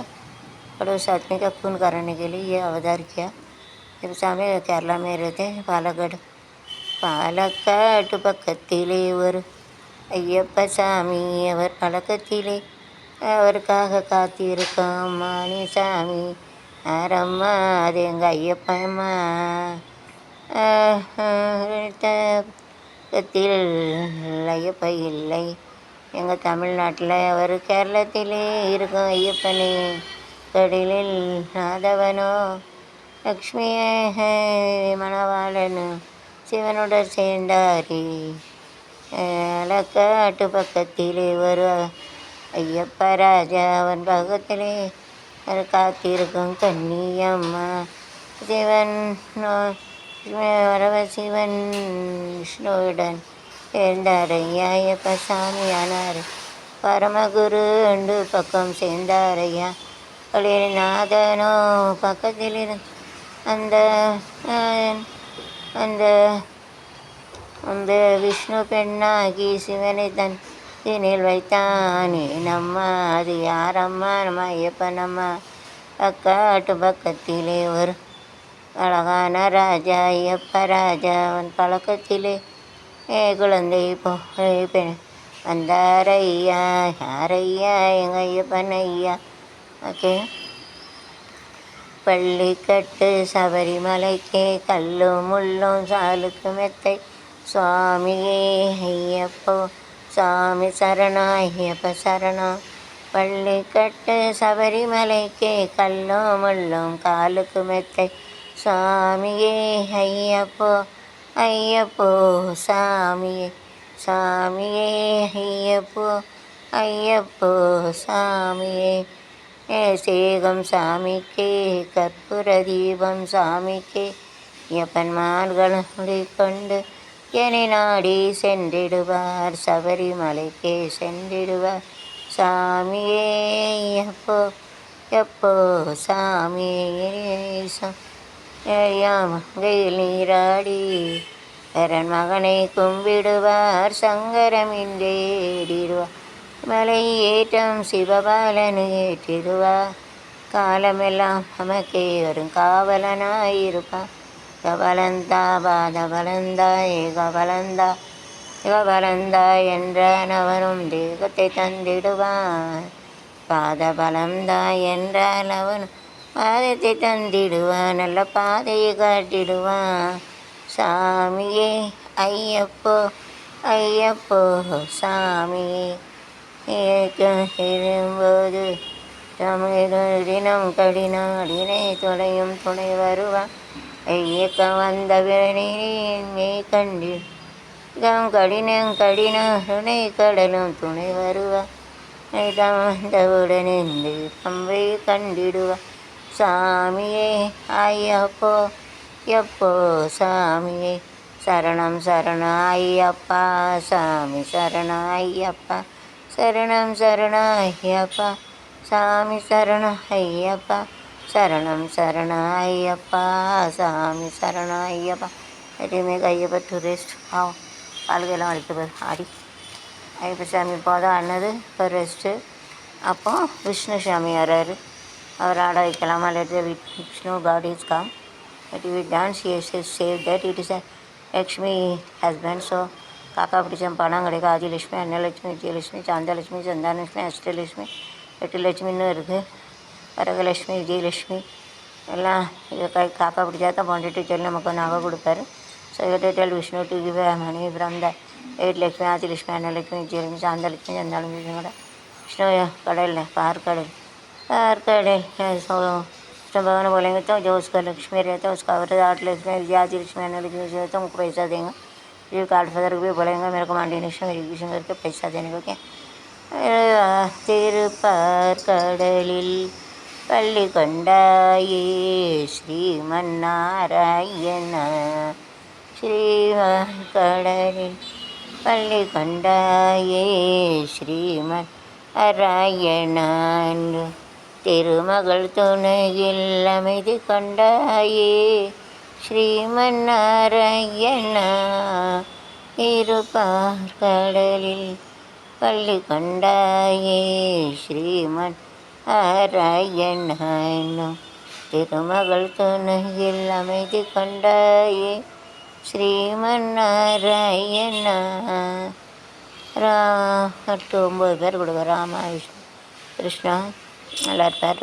[SPEAKER 1] पड़ोस आदमी का खून कराने के लिए ये अवतार किया। जब सामने केरला में रहते पालगढ़ பாலக்காட்டு பக்கத்திலே ஒரு ஐயப்ப சாமி அவர் பழக்கத்திலே அவருக்காக காத்திருக்கான் மாணிசாமி ஆரம்மா அது எங்கள் ஐயப்பம்மா பக்கத்தில் ஐயப்ப இல்லை எங்கள் தமிழ்நாட்டில் அவர் கேரளத்திலே இருக்கும் ஐயப்பனே கடலில் நாதவனோ லக்ஷ்மியே மணவாளனு சிவனுடன் சேர்ந்தாரே பாலக்காட்டு பக்கத்திலே ஒரு ஐயப்ப ராஜா அவன் பக்கத்திலே காத்திருக்கும் கன்னியம்மா சிவன் வரவசிவன் விஷ்ணுவுடன் சேர்ந்தார் ஐயா ஐயப்ப சாமி ஆனார் பரமகுரு 2 பக்கம் சேர்ந்தார் ஐயா நாதனோ பக்கத்தில் அந்த அந்த அந்த விஷ்ணு பெண்ணாகி சிவனை தன் தீனில் வைத்தானே நம்ம அது யாரம்மா நம்ம ஐயப்பனம்மா பக்காட்டு பக்கத்திலே ஒரு அழகான ராஜா ஐயப்ப ராஜா அவன் பழக்கத்திலே குழந்தை பெண் வந்தாரையா யாரையா எங்கள் ஐயப்பன் ஐயா. ஓகே. பள்ளிக்கட்டு சபரிமலைக்கே கல்லும் முள்ளும் சாலுக்கு மெத்தை சுவாமியே ஐயப்போ சாமி சரணம் ஐயப்ப சரணம். பள்ளிக்கட்டு சபரிமலைக்கே கல்லும் முள்ளும் காலுக்கு மெத்தை சுவாமியே ஐயப்போ ஐயப்போ சாமியே சாமியே ஐயப்போ ஐயப்போ சாமியே சேகம் சாமிக்கே கற்பூர தீபம் சாமிக்கே ஐயப்பன்மார்களை கொண்டு என்னை நாடி சென்றிடுவார் சபரிமலைக்கே சென்றிடுவார் சாமியே எப்போ எப்போ சாமியே மங்கையில் நீராடி வரன் மகனை கும்பிடுவார் சங்கரமின்றேடிடுவார் மலை ஏற்றம் சிவபாலனு ஏற்றிடுவார் காலமெல்லாம் நமக்கே வரும் காவலனாயிருப்பான். கபலந்தா பாதபலந்தா ஏகபலந்தா யுகபலந்தா என்றான் அவனும் தேகத்தை தந்திடுவான். பாதபலந்தா என்றால் அவனும் பாதத்தை தந்திடுவான் நல்ல பாதையை காட்டிடுவான். சாமியே ஐயப்போ ஐயப்போ சாமியே எழும்போது தமிழினம் கடினாடினை துணையும் துணை வருவான். ஐயக்கம் வந்த வினை கண்டி கடினம் கடினனை கடலும் துணை வருவான். வந்தவுடன் இந்த பம்பை கண்டிடுவான். சாமியே ஐயப்போ எப்போ சாமியே சரணம் சரணம் ஐயப்பா சாமி சரணம் ஐயப்பா சரணம் சரணம் ஐயப்பா சாமி சரணம் ஐயப்பா சரணம் சரணம் ஐயப்பா சாமி சரணம் ஐயப்பா. எதுவுமே ஐயப்பா டூரிஸ்ட் ஆகும் கால்கையெல்லாம் வலிக்கு ஆடி ஐயப்ப சாமி போதும் ஆனது இப்போ ரெஸ்ட்டு. அப்போ விஷ்ணு சாமி வர்றாரு அவர் ஆட வைக்கலாமா let Vishnu god is come but we dance save that it is a Lakshmi husband. So காக்கா பிடிச்ச பணம் கிடைக்கும். ஆதிலட்சுமி அன்னலட்சுமி விஜயலட்சுமி சாந்தலட்சுமி சந்தானலட்சுமி அஷ்டலட்சுமி 8 லட்சுமின்னு இருக்குது. வரகலட்சுமி விஜயலட்சுமி எல்லாம் இது காக்கா பிடிச்சா தான் போண்டுட்டு சொல்லி நமக்கு நகை கொடுப்பாரு. So tell Vishnu to give money from the 8 Lakshmi Adilakshmi Annalakshmi Vijayalakshmi Santhalakshmi Santhanalakshmi கூட विष्णु कड़ल पार कड़ल विष्णु भगवान बोलेंगे तो जो उसका लक्ष्मी रहता है उसका अवृत 8 लक्ष्मी विजयादि लक्ष्मी अन्य लक्ष्मी से तो उनको पैसा देंगे. ये कार्ड फादर को भी बोलेंगे मेरे को मांडीनेशन वेरिफिकेशन करके पैसा देने को क्या. திருப்பார் கடலில் பள்ளி கொண்டாயே ஸ்ரீமன்னாராயண ஸ்ரீமன் கடலில் பள்ளி கொண்டாயே ஸ்ரீமன் நாராயணன் திருமகள் துணையில் அமைதி கொண்டாயே ஸ்ரீமன் நாராயணா இருப்பார் கடலில் பள்ளி கொண்டாயே ஸ்ரீமன் நாராயணன் திருமகள் துணையில் அமைதி கொண்டாயே ஸ்ரீமன் நாராயணா. 8 பேர் கொடுக்க ராமா விஷ்ணு கிருஷ்ணா நல்லா இருப்பார்.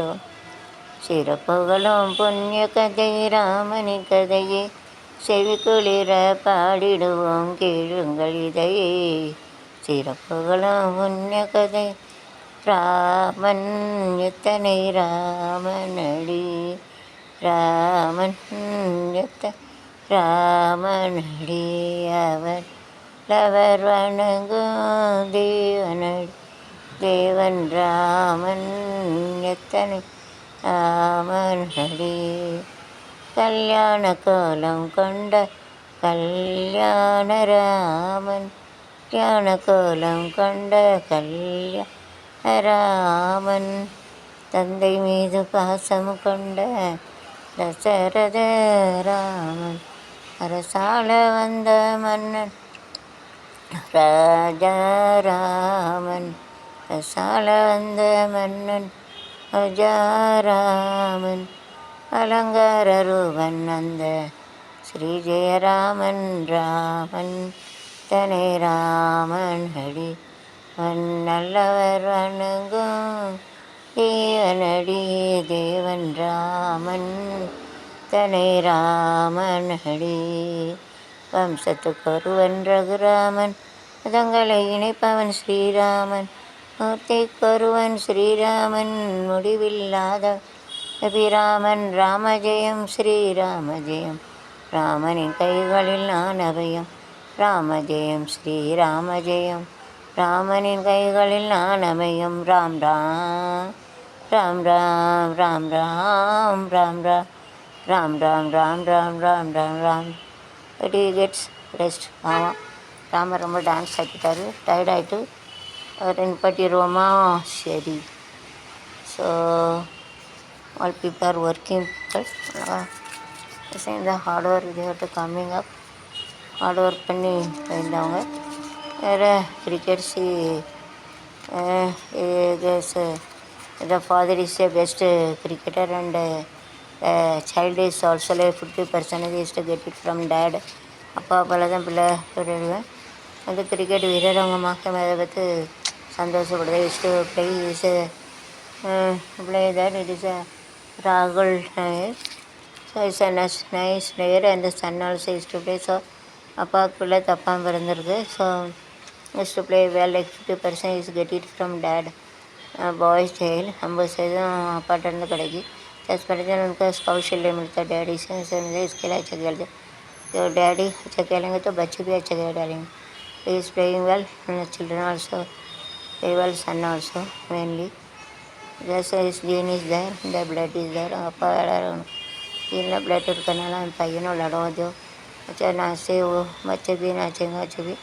[SPEAKER 1] சிறப்புகளும் புண்ணிய கதை ராமனின் கதையே செவிக்குளிர பாடிடுவோம் கேளுங்கள் இதையே. சிறப்புகளும் புண்ணிய கதை ராமன் எத்தனை ராமனடி ராமன் ராமனடி அவர் வணங்கும் தேவனடி தேவன் ராமன் எத்தனை ராமனடி. கல்யாண கோலம் கொண்ட கல்யாண ராமன் கல்யாண கோலம் கொண்ட கல்யாண ராமன் தந்தை மீது பாசம் கொண்ட தசரத ராமன் அரசாள வந்த மன்னன் ராஜாராமன் அரசாள வந்த மன்னன் ராஜாராமன் அலங்கார ரூபன் அந்த ஸ்ரீ ஜெயராமன் ராமன் தனை ராமன் அடி நல்லவர் வணங்கும் தேவனடி தேவன் ராமன் தனை ராமன் அடி. வம்சத்துக்கு ஒருவன் ரகுராமன் அதங்களை இணைப்பவன் ஸ்ரீராமன் மூர்த்திக்கொருவன் ஸ்ரீராமன் முடிவில்லாத அபிராமன் ராமஜெயம் ஸ்ரீராமஜெயம் ராமனின் கைகளில் நான் அபயம் ராமஜெயம் ஸ்ரீராமஜெயம் ராமனின் கைகளில் நான் அபயம். Ram Ram Ram Ram Ram Ram Ram Ram Ram Ram Ram Ram Ram Ram. But gets rest. ஆமாம் ராமர் ரொம்ப டான்ஸ் ஆக்கிட்டாரு, டயர்ட் ஆகிட்டு அவர் நிப்பாட்டிடுவோமா? சரி. So all people are working people இந்த ஹார்ட் ஒர்க் இது கம்மிங் அப் ஹார்ட் ஒர்க் பண்ணி வந்தவங்க வேறு crickets the father is a best cricketer and child is also like 50% is to get it from dad. அப்பா அப்பாவில் தான் பிள்ளை விளையாடுவேன். அந்த கிரிக்கெட் வீரர் அவங்க மகன் அதை பார்த்து சந்தோஷப்படுது. Is to play is play that it is ராகுல் Nair. So it's a nice player and son also is to play. So அப்பாவுக்கு பிள்ளை தப்பாக பிறந்திருக்கு. So is to play well like 50% is get it from that. Boys child 50% apartment करेगी 10% उनका कौशल्य मिलता है. डैडी से इसके लिए अच्छा खेलते तो डैडी अच्छा खेलेंगे तो बच्चे भी अच्छा खेल डालेंगे. Is playing well children also play well son also mainly जैसे इस gene is there the blood is there. அப்பா விளையாடணும் जीन ब्लड இருக்கனால அந்த பையனும் விளையாடுவோம். अच्छा नाचे वो बच्चे भी नाचेंगे अच्छे भी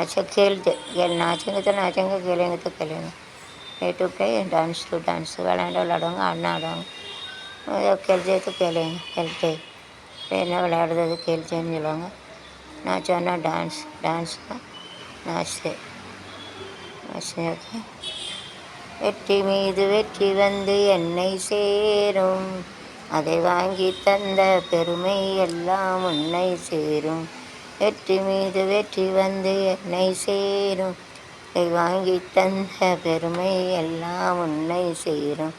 [SPEAKER 1] अच्छा खेलते नाचेंगे तो नाचेंगे खेलेंगे तो खेलेंगे. They to play dance to dance விளையாடுவாங்க அண்ணா ஆடுவாங்க. खेलते तो खेलेंगे खेलते என்ன விளையாடுறது खेलतेன்னு சொல்லுவாங்க. நாச்சோன்னா டான்ஸ் டான்ஸ்னா நாச்சு நாச்சு. ஓகே. வெற்றி மீது வெற்றி வந்து என்னை சேரும் அதை வாங்கி தந்த பெருமை எல்லாம் உன்னை சேரும். வெற்றி மீது வெற்றி வந்து என்னை சேரும் அதை வாங்கி தந்த பெருமை எல்லாம் உன்னை சேரும்.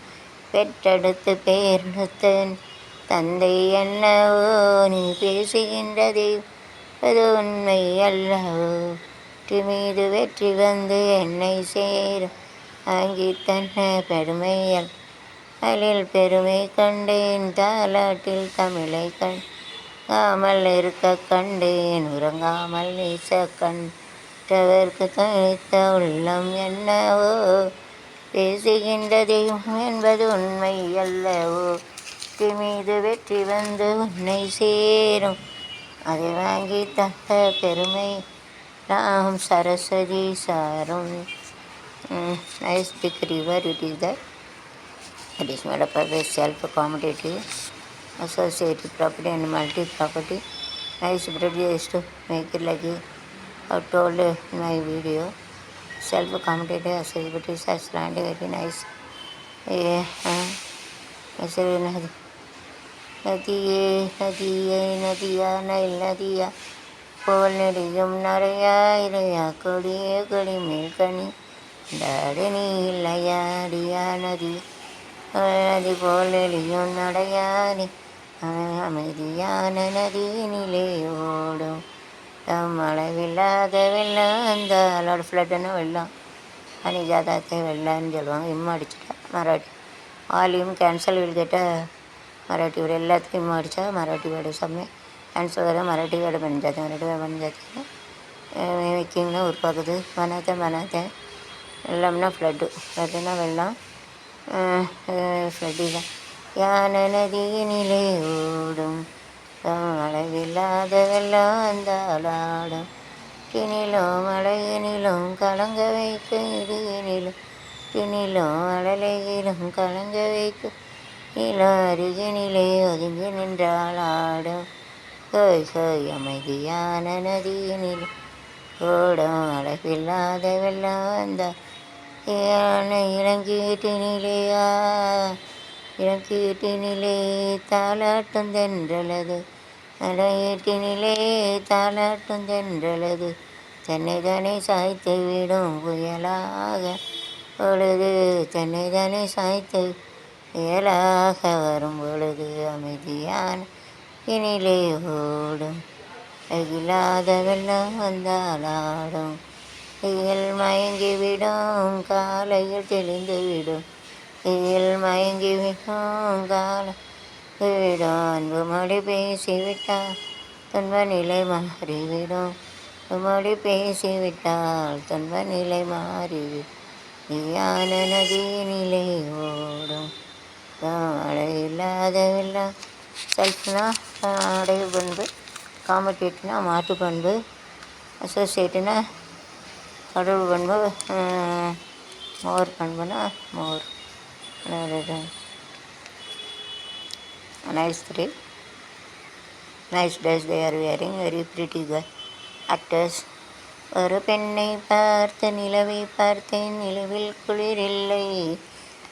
[SPEAKER 1] பெற்றெடுத்து பேரெடுத்தேன் தந்தை என்னவோ நீ பேசுகின்றதே அது உண்மை அல்லவோ. வெற்றி மீது வெற்றி வந்து என்னை சேரும் வாங்கி தந்த பெருமை அதில் பெருமை கண்டேன் தாலாட்டில் தமிழை காமல் இருக்க கண்டேன் உறங்காமல் நீச கண்டவர்க்கு தனித்த உள்ளம் என்னவோ பேசுகின்ற தெய்வம் என்பது உண்மை அல்லவோ. வெற்றி மீது வெற்றி வந்து உன்னை சேரும் அதை வாங்கி தந்த பெருமை ராம் சரஸ்வதி சாரும். nice big river it is there. It is made up of a self-accommodative, associated property and multi-property. Nice bridge is to make it like I told in my video. Self-accommodative accessibility has land very nice. நதி நதியே நதியே Nadiya Nile Nadiya போல் நெடியும் நிறையா இலையா கொடியே கொடி மேல் கனி டாடு நீ இல்லையாடியா நதி நதி போல் நெடியும் நடையாடி அமைதியான நதியினிலே ஓடும் மழைவில்லாத வெள்ளம் அந்த அலோட ஃப்ளட்டுன்னா வெள்ளம் அனி ஜாதாத்தை வெள்ளம்னு சொல்லுவாங்க. அடிச்சுட்டா மராட்டி வால்யூம் கேன்சல் எழுதிட்ட मराठी वर्ड எல்லாத்துக்கும் அடித்தா மராட்டி வேர்டு சம்மே கேன்சல் வர மராठी வேர்டு बन जाते मराठी वर्ड बन जाते हैं. மேக்கிங்னா உருவாக்குது மனாத்தை வெள்ளம்னா ஃப்ளட்டுனா வெள்ளம் ஃப்ளட்டு தான். யானை நதியினிலே ஓடும் அளவில்லாத வெள்ளம் அந்த அலாடும் கிணிலும் மழையினிலும் கலங்க வைக்கும் இடியினிலும் கிணிலும் அழலையிலும் கலங்க வைக்கும் நிலம் அருகினிலே ஒதுங்கி நின்றால் ஆடும் ஹோய் ஹோய் அமைதியான நதியினில் ஓடும் அழகில்லாத வெள்ளம் அந்த யானை இளங்கீட்டினிலே தாளாட்டும் தென்றலது அடையீட்டினிலே தாளாட்டும் தென்றலது தன்னைதானே சாய்த்து விடும் புயலாக பொழுது தன்னைதானே சாய்த்து புயலாக வரும் பொழுது அமைதியான இனிலே ஓடும் அகிலாத வெள்ளம் வந்தாலாடும் வெயில் மயங்கிவிடும் காலையில் தெளிந்துவிடும் வெயில் மயங்கிவிடும் காலை விடும் அன்பு மொழி பேசிவிட்டால் துன்ப நிலை மாறிவிடும் மொழி பேசிவிட்டால் துன்ப நிலை மாறிவிடும் நீயான நதியினிலே ஓடும் மழை இல்லாத வெள்ளம். செல்ஃப்னா அடைவு பண்பு, காம்படேட்னா மாற்று பண்பு, அசோசியேட்டுனா தொடர்பு பண்பு, மோர் பண்புனா மோர். Nice three. Nice dress they are wearing, very pretty girl. Actors. ஒரு பெண்ணை பார்த்த நிலவை பார்த்தேன் நிலவில் குளிரில்லை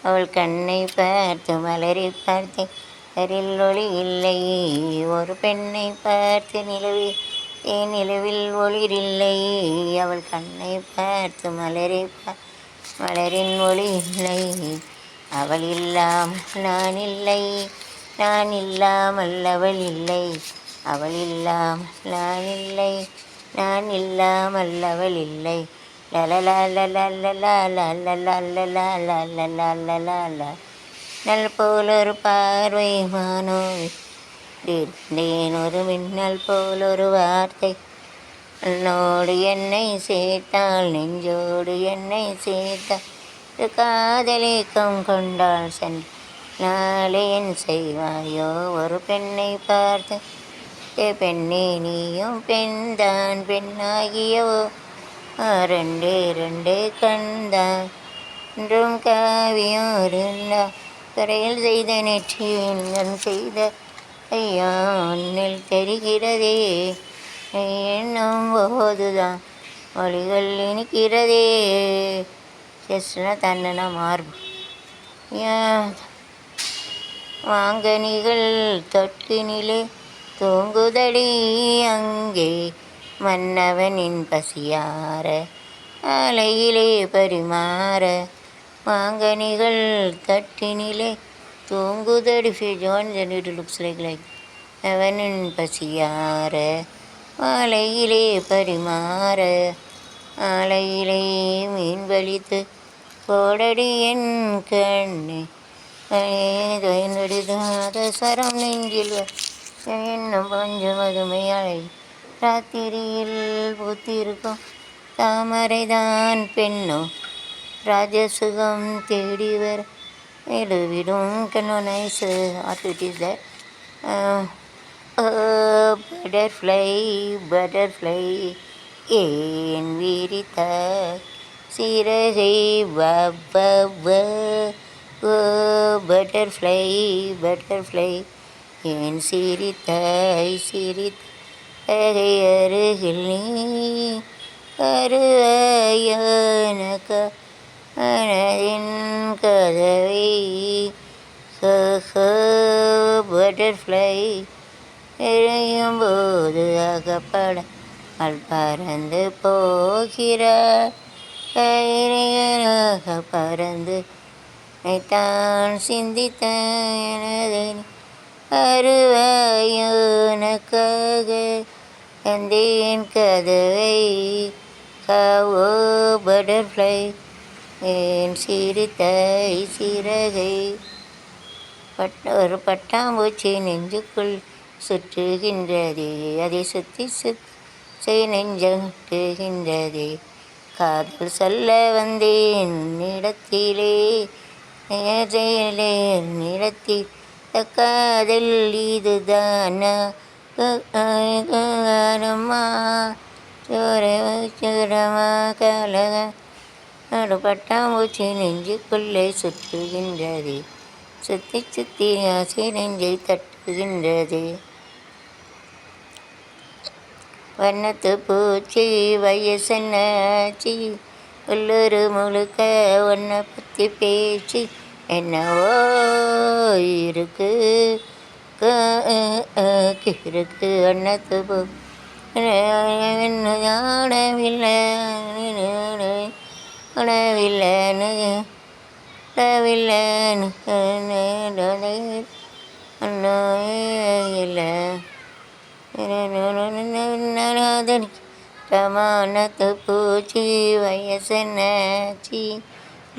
[SPEAKER 1] அவள் கண்ணை பார்த்து மலரை பார்த்தேன் அதில் ஒளி இல்லை. ஒரு பெண்ணை பார்த்து நிலவில் ஒளிரில்லை அவள் கண்ணை பார்த்து மலரின் ஒளி இல்லை. அவள் இல்லாமல் நான் இல்லாமல் அவள் இல்லை அவள் இல்லாமல் நான் இல்லாமல் அவள் இல்லை. நல் போலொரு பார்வை மானோவின் ஒரு மின்னல் போலொரு வார்த்தை என்னோடு என்னை சேர்த்தாள் நெஞ்சோடு என்னை சேர்த்தாள் காதலிக்கம் கொண்டாள் நாளே என் செய்வாயோ. ஒரு பெண்ணை பார்த்து பெண்ணே நீயும் பெண்தான் பெண்ணாகியவோ ரெண்டே கண்தான் என்றும் காவியம் இருந்தா கரையில் செய்த நெற்றியின் செய்த ஐயா உன்னில் தெரிகிறதே எண்ணும் போதுதான் மொழிகள் இனிக்கிறதே. செஸ்னா தன்னனா மார்பு வாங்கனிகள் தொட்டினிலே தூங்குதடி அங்கே மன்னவனின் பசியார அலையிலே பரிமாற மாங்கனிகள் தட்டினிலே தூங்குதடி ஜோன் ஜெனிட் லுக்ஸ் லைக் அவனின் பசியார அலையிலே பரிமாற அலையிலே மீன் வலித்து போடடி என் கண்ணே சரம் நெஞ்சில் இன்னும் கொஞ்சம் மதுமையாளை ராத்திரியில் பூத்திருக்கும் தாமரைதான் பெண்ணோ ராஜசுகம் தேடி வர எழுவிடும் கண்ணோ. நைஸ் ஆர்டிஸ்ட் பட்டர்ஃப்ளை ஏன் விரித்தாய் சிறகை வவ்வ ஓ பட்டர்ஃப்ளை பட்டர்ஃப்ளை என் சிரித்தாய் சிரித்தகை அருகில் நீ வருவாயனக மனதின் கதவை பட்டர்ஃப்ளை எரியும் போது அகப்பட பறந்து போகிறார் பறந்து தான் சிந்தித்தான் எனது அருவாயோனக்காக வந்தேன் கதவை காவோ பட்டர்ஃப்ளை என் சிரித்தாய் சிறகை ஒரு பட்டாம்பூச்சி நெஞ்சுக்குள் சுற்றுகின்றதே அதை சுற்றி சுற்றி நெஞ்சட்டுகின்றதே காதல் சொல்ல வந்தேன் இடத்திலே இடத்தில் காதல் இதுதானா சூரமா கலக ஒரு பட்டாம்பூச்சி நெஞ்சுக்குள்ளே சுற்றுகின்றது சுற்றி சுற்றி ஆசை நெஞ்சை தட்டுகின்றது வண்ணத்து பூச்சி வயசன்னாச்சி உள்ளூர் முழுக்க ஒன்றை பற்றி பேச்சு என்னவோ இருக்கு இருக்கு வண்ணத்து பூ உணவில்லை உணவில்லைன்னு இல்லை கமானத்து பூச்சி வயசன்னாச்சி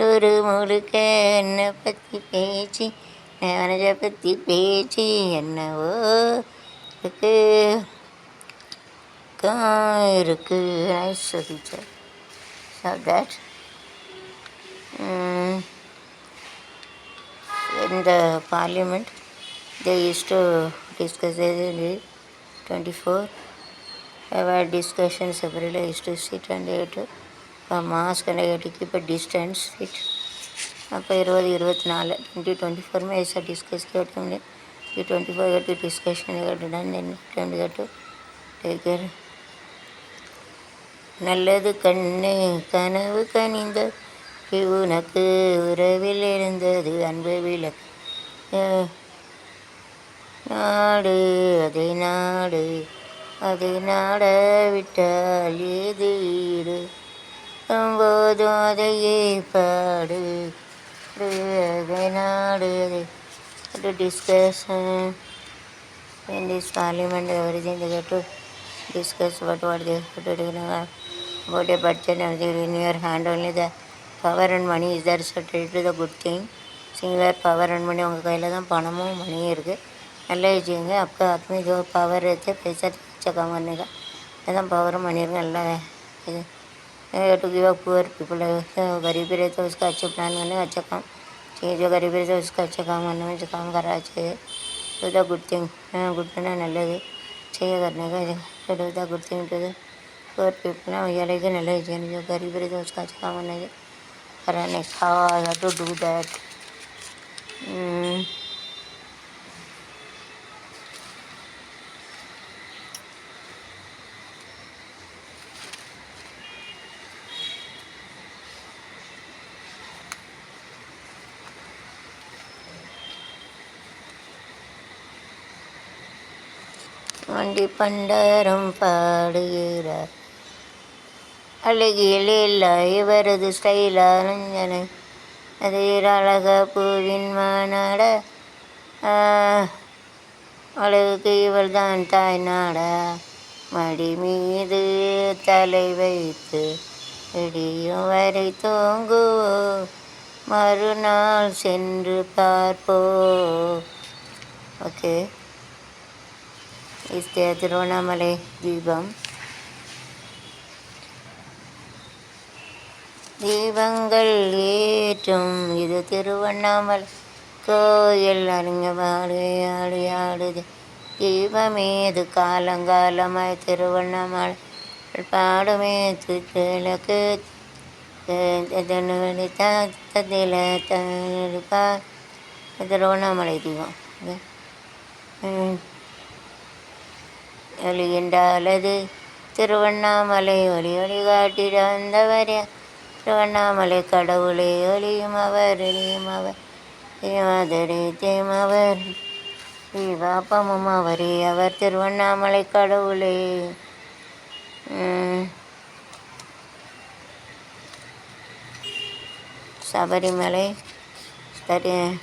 [SPEAKER 1] ஒரு முழுக்க என்னை பற்றி பேச்சு மனதை பற்றி பேச்சு என்னவோ இருக்கு இருக்கு nice teacher so that in the parliament they used to discuss the 24 have a discussion separately. I used to sit and they had to mask and I had to keep a distance sit அப்போ 20-24 2024 में ऐसा discuss किया था हमने कि 24 का discussion done then we had to take care நல்லது கண்ணே கனவு கனிந்த உனக்கு உறவில் இருந்தது அன்பு விளக்கு நாடு அதை நாட விட்டால் ஏது ஈடு போதும் அதையே பாடு அதை நாடு அதை discussion in this parliament everything they have to discuss what they have to do about a budget and everything in your hand only the power and money is there so it is a good thing seeing where power and money உங்கள் கையில் தான் பணமும் மணியும் இருக்குது நல்லா வச்சுக்கோங்க आपका हाथ में जो पावर रहते पैसा अच्छा काम करने का एकदम पावर मनी நல்லா இது to give a poor people गरीबी रहता है उसका अच्छा प्लान करने का अच्छा काम चाहिए जो गरीबी रहता है उसका अच्छा काम करने में जो काम करना चाहिए do the good thing good करना நல்லது चाहिए करने का do the good thing to the poor people ना ये लेके नल्ले चाहिए जो गरीब रहते उसका अच्छा काम करने कराने का या to do that வண்டி பண்டாரம் பாடுகிறார் அழகியில் இவரது ஸ்டைலான அது அழக பூவின் மாநாட அழகுக்கு இவள் தான் தாய் நாடா மடி மீது தலை வைத்து விடியும் வரை தூங்குவோ மறுநாள் சென்று பார்ப்போ ஓகே இஸ்தே திருவண்ணாமலை தீபம் தீபங்கள் ஏற்றும் இது திருவண்ணாமலை கோயில் அருங்க ஆடுது தீபமேது காலங்காலமாய் திருவண்ணாமலை பாடுமே கிழக்கு ததில தா திருவண்ணாமலை தீபம் ஒளி என்றாலது திருவண்ணாமலை ஒளி ஒளி காட்டிட வந்தவர் திருவண்ணாமலை கடவுளே ஒளியும் அவர் ஒளியும் அவர் தேமாதரே தேமவர் தீபாப்பமும் அவரே அவர் திருவண்ணாமலை கடவுளே. சபரிமலை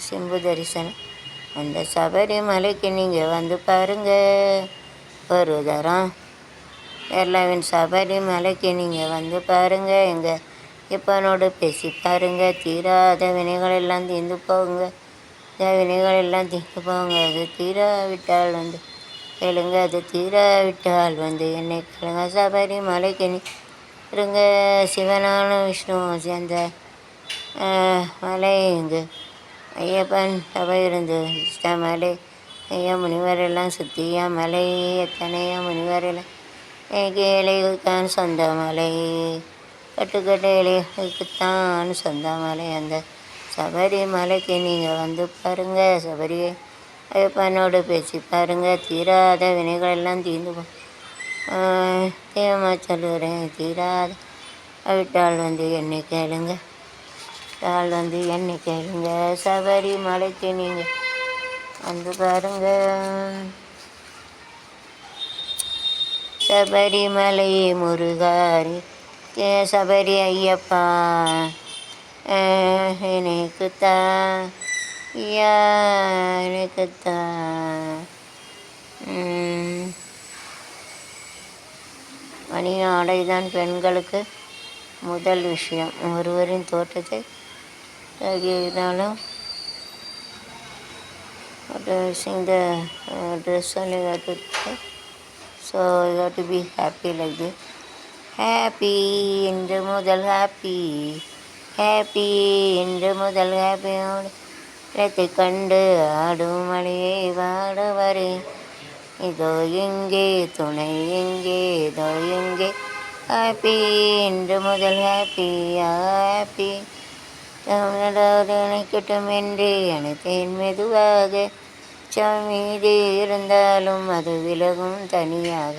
[SPEAKER 1] சிம்பு தரிசனம். அந்த சபரிமலைக்கு நீங்கள் வந்து பாருங்க ஒரு தரம். கேரளாவின் சபரிமலைக்கு நீங்கள் வந்து பாருங்க. எங்கள் இப்பனோடு பேசி பாருங்க. தீராத வினைகள் எல்லாம் தீர்ந்து போகுங்க. வினைகள் எல்லாம் தீர்ந்து போகுங்க. அது தீராவிட்டால் வந்து கேளுங்க. அது தீராவிட்டால் வந்து என்னை கேளுங்க. சபரிமலைக்கு நீ இருங்க. சிவனான விஷ்ணு சேர்ந்த மலை இங்கு ஐயப்பன் சபை இருந்து மலை ஐயா முனிவரெல்லாம் சுற்றிய மலை எத்தனையா முனிவரெல்லாம் ஏழைகளுக்கான சொந்த மலை கட்டுக்கட்ட ஏழைகளுக்குத்தான் சொந்த மலை. அந்த சபரிமலைக்கு நீங்கள் வந்து பாருங்க. சபரியை ஐயப்பனோடு பேசி பாருங்க. தீராத வினைகள் எல்லாம் தீர்ந்து தேவமா சொல்லுறேன். தீராத விட்டால் வந்து என்னை கேளுங்க. விட்டால் வந்து என்னை கேளுங்க. சபரிமலைக்கு நீங்கள் வந்து பாருங்க. சபரிமலை முருகாரி சபரி ஐயப்பா எனக்குத்தான் எனக்குத்தான். மணி ஆடைதான் பெண்களுக்கு முதல் விஷயம். ஒருவரின் தோற்றத்தை இருந்தாலும் sing the dress only you have to so you have to be happy like this. Happy என்று முதல் happy happy என்று முதல் happy இடத்தை கண்டு ஆடும் மழையை வாடவரே இதோ எங்கே துணை எங்கே இதோ எங்கே ஹாப்பி என்று முதல் ஹாப்பி ஹாப்பி நினைக்கட்டும் என்று அனைத்தேன் மெதுவாக மீது இருந்தாலும் அது விலகும் தனியாக.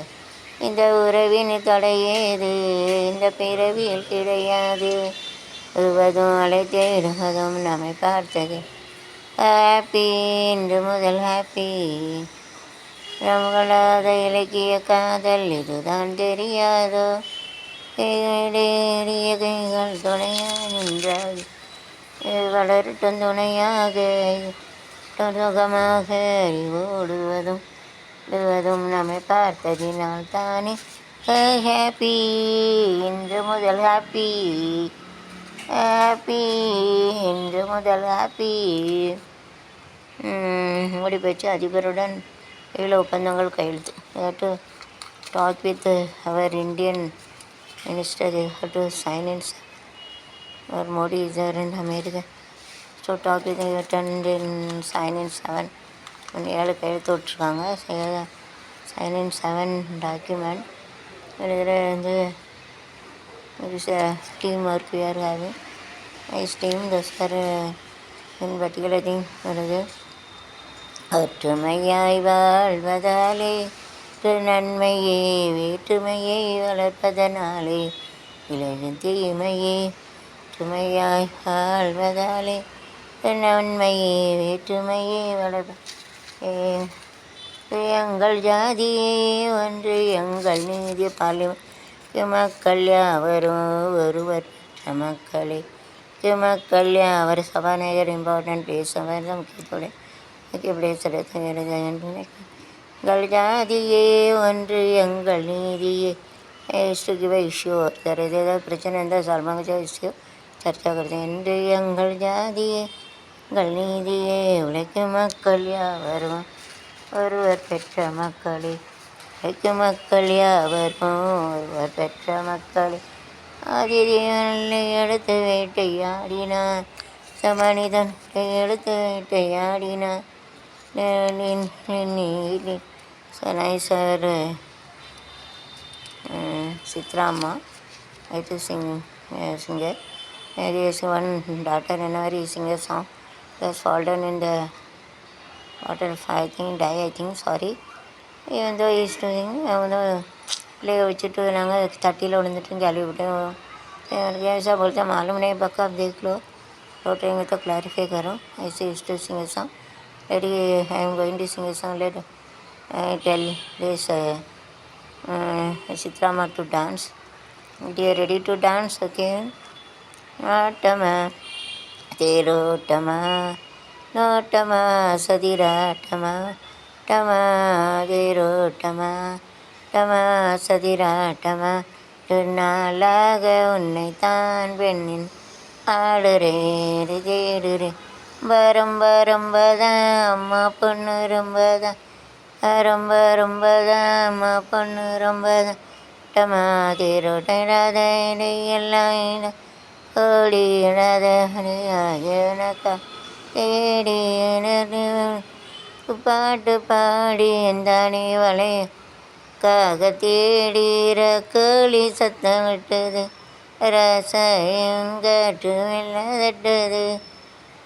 [SPEAKER 1] இந்த உறவின் தடையேது இந்த பிறவியில் கிடையாது. வருவதும் அழைத்திடுவதும் நம்மை பார்த்தது ஹாப்பி என்று முதல் ஹாப்பி. நம்மளாத இலக்கிய காதல் இதுதான் தெரியாதோ. கைகள் துணையாக நின்றால் வளரட்டும் துணையாக சுகமாக ஓடுவதும் நம்மை பார்த்ததினால் தானே ஹாப்பி என்று முதல் ஹாப்பி ஹாப்பி என்று முதல் ஹாப்பி. முடிப்பெற்று அதிபருடன் 7 ஒப்பந்தங்கள் கையெழுத்து. To talk with our Indian minister to sign in or Modi is there in America. So talk with attend in sign in 7 7 கையெழுத்து விட்ருக்காங்க. Sign in 7 document. இதில் வந்து team work we are having nice team. Those are in particular thing வருது. ஒற்றுமையாய் வாழ்வதாலே நன்மையே வேற்றுமையை வளர்ப்பதனாலே விளையும் தீமையே. ஒற்றுமையாய் வாழ்வதாலே நன்மையே வேற்றுமையே வளர்ப்ப எங்கள் ஜாதியே ஒன்று எங்கள் நீதி பாலிம மக்கள் யாவரும் ஒருவர் பெற்ற மக்களே மக்கள் யாவர். சபாநாயகர் இம்பார்ட்டன்ட் பேசுவார் முக்கியத்துடன் எங்கள் ஜாதியே ஒன்று எங்கள் நீதியே. இஷ்யூ ஒருத்தர் ஏதாவது பிரச்சனை இருந்தால் சால்வாங்க இஷ்யூ சர்ச்சா கருத்து என்று எங்கள் ஜாதியே எங்கள் நீதியே உழைக்கும் மக்கள் யாவரும் ஒருவர் பெற்ற மக்களே உழைக்கும் மக்கள் யாவரும் ஒருவர் பெற்ற மக்களே. ஆதிரியனை எடுத்து வேட்டையாடினான் மனிதன் எடுத்து வேட்டையாடினான். சார் சித்ராம்மா I to singer There is one daughter whenever he sing a song, he has fallen in the water, I think, die, I think, sorry. Even though he is doing, even though பிள்ளைய வச்சுட்டு நாங்கள் தட்டியில் விழுந்துட்டு கேள்விப்பட்டோம். ऐसा बोलते मालूम नहीं पक्का, आप देख लो, लौटेंगे तो क्लैरिफाई करो. ऐसे used to sing a song. Lady, I am going to sing a song. Let tell this Chitrama to dance. Do you ready to dance? Okay. Atama, Terotama, Notama, Sadiratama, Tama, Terotama, Tama, Sadiratama. நாளாக உன்னைத்தான் பெண்ணின் ஆடுறே தேடுறே ரொம்ப ரொம்பதான் அம்மா பொண்ணு ரொம்பதான் ரொம்ப ரொம்பதான் அம்மா பொண்ணு ரொம்பதான் டமா தேரோடாத எல்லாம் ஓடி இடாத எனக்கா தேடி பாட்டு பாடி எந்தானே வளைய காக தேடிற கோழி சத்தம் விட்டது ரசாயங்காற்று வெள்ளம் தட்டது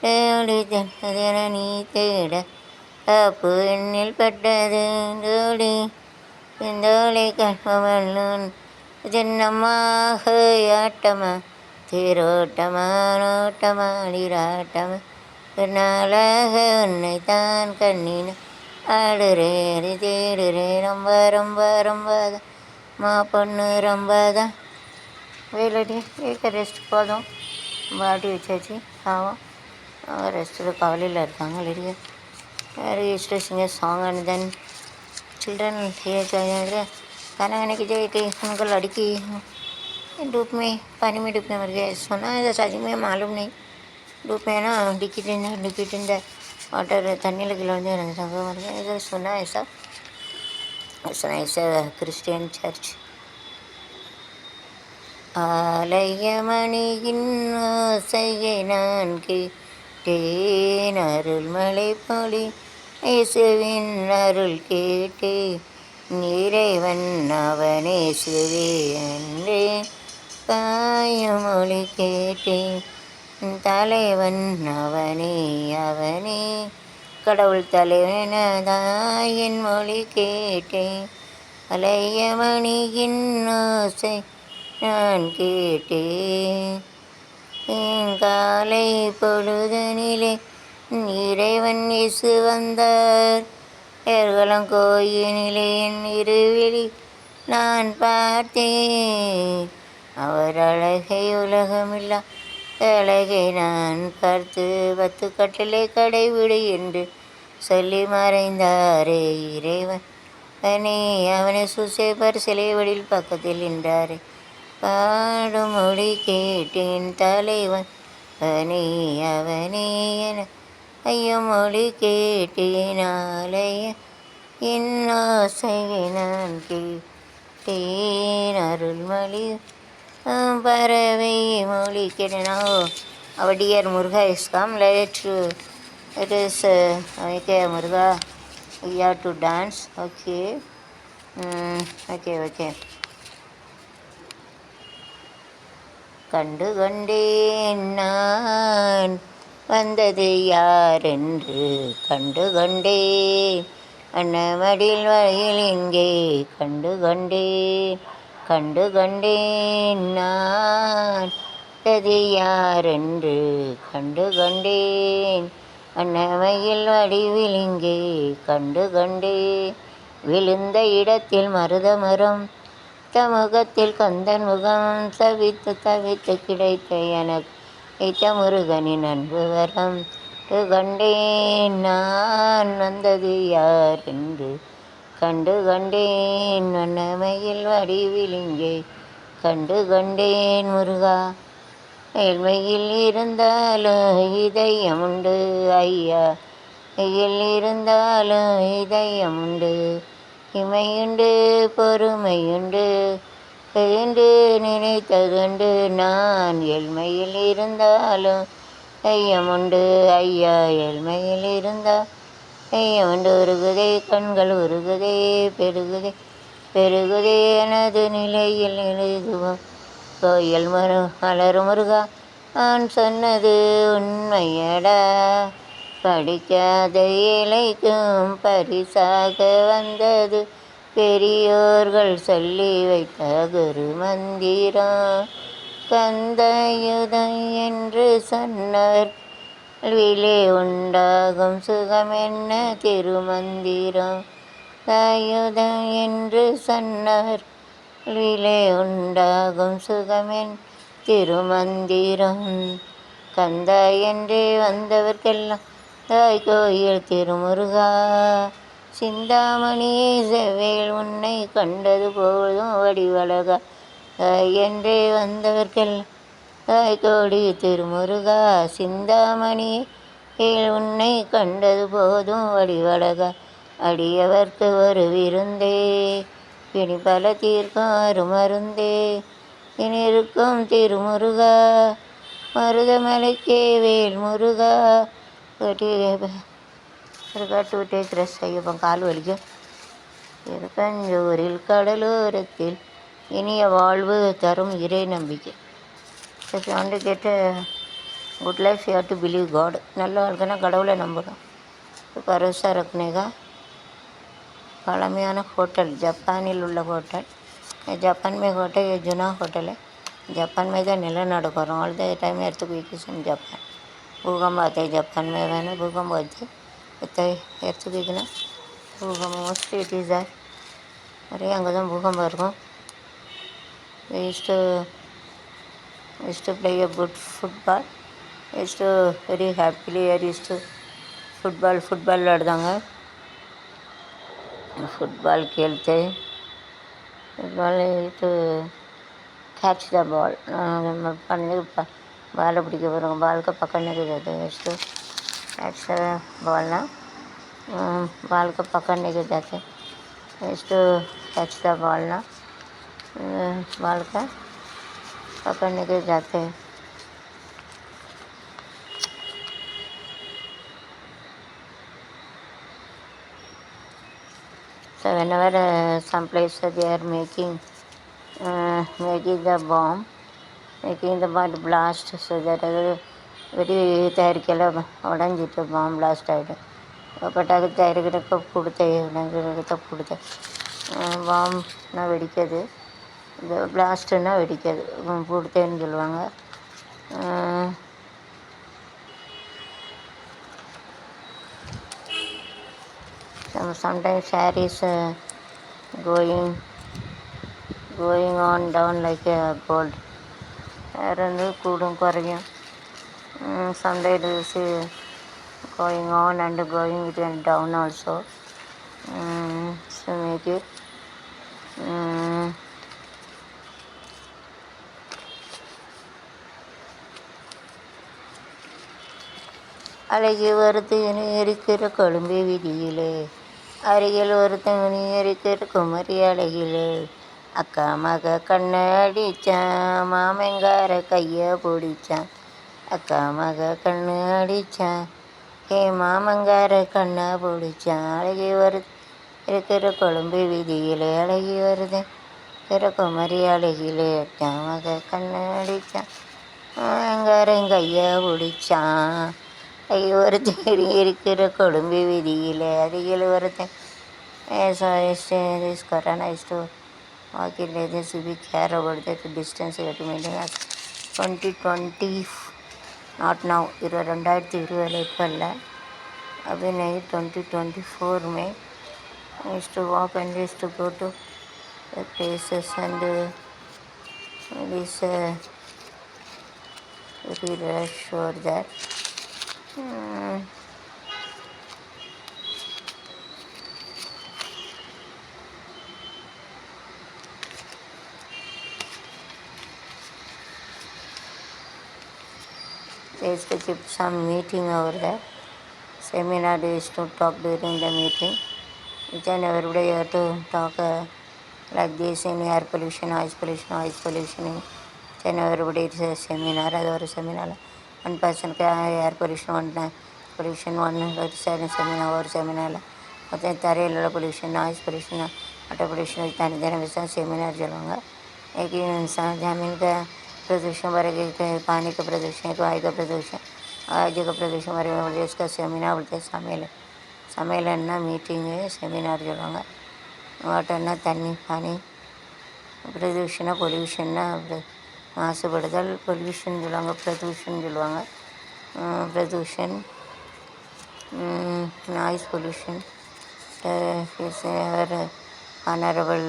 [SPEAKER 1] தேடி தட்டது என நீ தேட காப்பு எண்ணில் பட்டது தோடி தோழி கண்மல்லூன் ஜன்னமாக ஆட்டமா தேரோட்டமா நோட்டமா அடிராட்டமா நாளாக உன்னைத்தான் கண்ணின ஆடுறே தேடுறே ரொம்ப ரொம்ப ரொம்ப மா பொண்ணு ரொம்ப தான் வேலடி ஏக்க ரெஸ்ட் போதும் பாட்டி வச்சாச்சு பாவம் ரெஸ்ட்டில் கவலையில் இருக்காங்க லேடியா வேறு ஸ்ட்ரெஸ்ஸிங்க சாங் அண்ட் தென் चिल्ड्रन खाना खाने की जगह कहीं उनको लड़की धूप में पानी में डूबने मर गया. सुना है सच में मालूम नहीं. धूप में ना डिकिट इन द वाटर तन्नी लगी लौंदे मर गया. इधर सुना ऐसा क्रिश्चियन चर्च ஆலயமணியின் ஓசையை நான் கேட்டேன் அருள்மலை பொழி இயேசுவின் அருள் கேட்டே இறைவன் அவனேசுவே என்றே தாயமொழி கேட்டேன் தலைவன் அவனே அவனே கடவுள் தலைவனதாயின் மொழி கேட்டேன் அலையமணியின் ஓசை நான் கேட்டேன் காலை பொழுதனிலே இறைவன் இயேசு வந்தார் ஏர்வலம் கோயினிலே என் இருவிழி நான் பார்த்தேன் அவர் அழகை உலகமில்லா அழகை நான் பார்த்து 10 கட்டிலே கடைவிடு என்று சொல்லி மறைந்தாரே இறைவன் அவனை சுசேபர் சிலைவடில் பக்கத்தில் நின்றாரே பாடும் மொழி கேட்டேன் தலைவன் அவனே என ஐயோ மொழி கேட்டேன் ஆலய என் ஆசையை நான் கேட்டேன் அருள்மொழி பறவை மொழி கேட்டேன். Our dear Muruga is come. It is okay, Muruga. We have to dance. Okay. Okay. கண்டு கொண்டேன் நான் வந்தது யாரென்று கண்டு கொண்டேன் அன்னமடில் வழியில் இங்கே கண்டு கொண்டேன் நான் வந்தது யாரென்று கண்டு கொண்டேன் அன்னமையில் வடிவில் இங்கே கண்டு கொண்டேன் விழுந்த இடத்தில் மருத மரம் முகத்தில் கந்தன் முகம் தவித்து கிடைத்த எனக்கு வைத்த முருகனின் அன்பு வரம் கண்டேன் நான் வந்தது யார் என்று கண்டு கொண்டேன் வண்ணமையில் வடிவில் இங்கே கண்டு கொண்டேன் முருகா ஏழ்மையில் இருந்தாலும் இதயம் உண்டு ஐயா வெயில் இருந்தாலும் இதயம் உண்டு இமையுண்டு பொறுமையுண்டு என்று நினைத்ததுண்டு நான் ஏழ்மையில் இருந்தாலும் ஐயமுண்டு ஐயா ஏழ்மையில் இருந்தால் ஐயமுண்டு உருகுதே கண்கள் உருகுதே பெருகுதே எனது நிலையில் எழுதுவோம் கோயில் மலர் முருகா நான் சொன்னது உண்மையடா, படிக்காத ஏழைக்கும் பரிசாக வந்தது பெரியோர்கள் சொல்லி வைத்த குரு மந்திரம். கந்தயுதம் என்று சொன்னவர் விலே உண்டாகும் சுகம் என்ன திருமந்திரம். தாயுதம் என்று சொன்னவர் விலே உண்டாகும் சுகமென் திருமந்திரம். கந்தா என்றே வந்தவர்க்கெல்லாம் தாய் கோயில் திருமுருகா. சிந்தாமணியே செவ்வேல் உன்னை கண்டது போதும் வடிவழகா. தாய் என்றே வந்தவர்க்கெல்லாம் தாய் கோடி திருமுருகா. சிந்தாமணியே ஏல் உன்னை கண்டது போதும் வடிவழகா. அடியவர்க்கு ஒரு விருந்தே பிணி பல தீர்க்கும் அருமருந்தே இனிருக்கும் திருமுருகா. மருதமலைக்கே வேல் முருகா. To take rest. ஐயப்பன் கால் வலிக்கும். திருப்பஞ்சூரில் கடலோரத்தில் இனிய வாழ்வு தரும் இறை நம்பிக்கை. If you want to get a good life, you have to believe God. நல்ல வாழ்க்கைனா கடவுளை நம்பணும். பரோசா ரக்னேகா பழமையான होटल जापानिल उल्ला होटल. जापान में होटल ये जुना होटल है. जापान में तो निलनाडु कर all the time earthquake is in Japan. भूकंप आते हैं जापान में है ना, भूकंप होते इतना earthquake ना भूकंप मोस्टली इट इज़ दैट. अरे अங்கே தான் பூகம்பம் இருக்கும். We used to play a good football. used to very happily used to football விளையாடுதாங்க. फुटबॉल खेलते. Football to catch the ball पढ़ने बाल पिടിக்க போகிறோம். बाल को पकड़ने के जाते हैं. इसको कैच द बॉल ना बाल को पकड़ने के जाते हैं. इसको कैच द बॉल ना बाल का पकड़ने के जाते हैं. So whenever some place they are making the bomb, making the bomb blast, so that very தயாரிக்கல உடஞ்சிட்டு பாம் பிளாஸ்ட் ஆகிடும். பட்டாக்கு தயாரிக்கிறக்க கொடுத்த பாம்னா வெடிக்காது, இந்த பிளாஸ்ட்டுன்னா வெடிக்காது, கொடுத்தேன்னு சொல்லுவாங்க. Sometimes hair is going on down like a gold. Hair வந்து கூடும் குறையும். Sometimes it is going on and going down also. So make it அழகி ஒருத்தன் இருக்கிற கொழும்பு வீதியிலே, அருகில் ஒருத்தன் இருக்கிற குமரி அழகிலே. அக்கா மக கண்ணை அடித்தான், மாமங்கார கையை பிடிச்சான். அக்கா மக கண்ணு அடித்தான், மாமங்கார கண்ணை பிடிச்சான். அழகி இருக்கிற கொழும்பு வீதியிலே, அழகி வருதேன் இருக்கிற குமரி அழகிலே. அக்கா மக கண்ணு அடித்தான், மாமங்காரன் கையை பிடிச்சான். ஒருத்தர் இருக்கிற கொழும்பு வீதியில் அருகில் ஒருத்தன். This corona is to walk in this we care about that distance you have to maintain as 2020 not now 2020 இப்போ இல்லை अभी नहीं 2024 में used to walk and used to go to the places and it is very rush over there. They used to keep some meeting over there. Seminar they used to talk during the meeting. Each and everybody had to talk like this in air pollution, noise pollution. Each and everybody is a seminar. அது ஒரு செமினாரில் one பர்சனுக்கு air pollution ஒன்று seminar. ஒரு செமினாரில் மொத்தம் தரையில் உள்ள pollution, noise pollution, water pollution தனித்தனி விஷயம் செமினார் சொல்லுவாங்க. लेकिन इंसान जमीन का प्रदूषण बरे पानी का प्रदूषण वायु का प्रदूषण आयोजक का प्रदूषण बरे इसका सेमिनार बोलते சமையல்னா மீட்டிங்கு செமினார் சொல்லுவாங்க. வாட்டர்னா தண்ணி பானி, பிரதூஷனா பொல்யூஷன்னா மாசுபடுதல், பொல்யூஷன் சொல்லுவாங்க, பிரதூஷன் சொல்லுவாங்க. பிரதூஷன் noise pollution. Is our honourable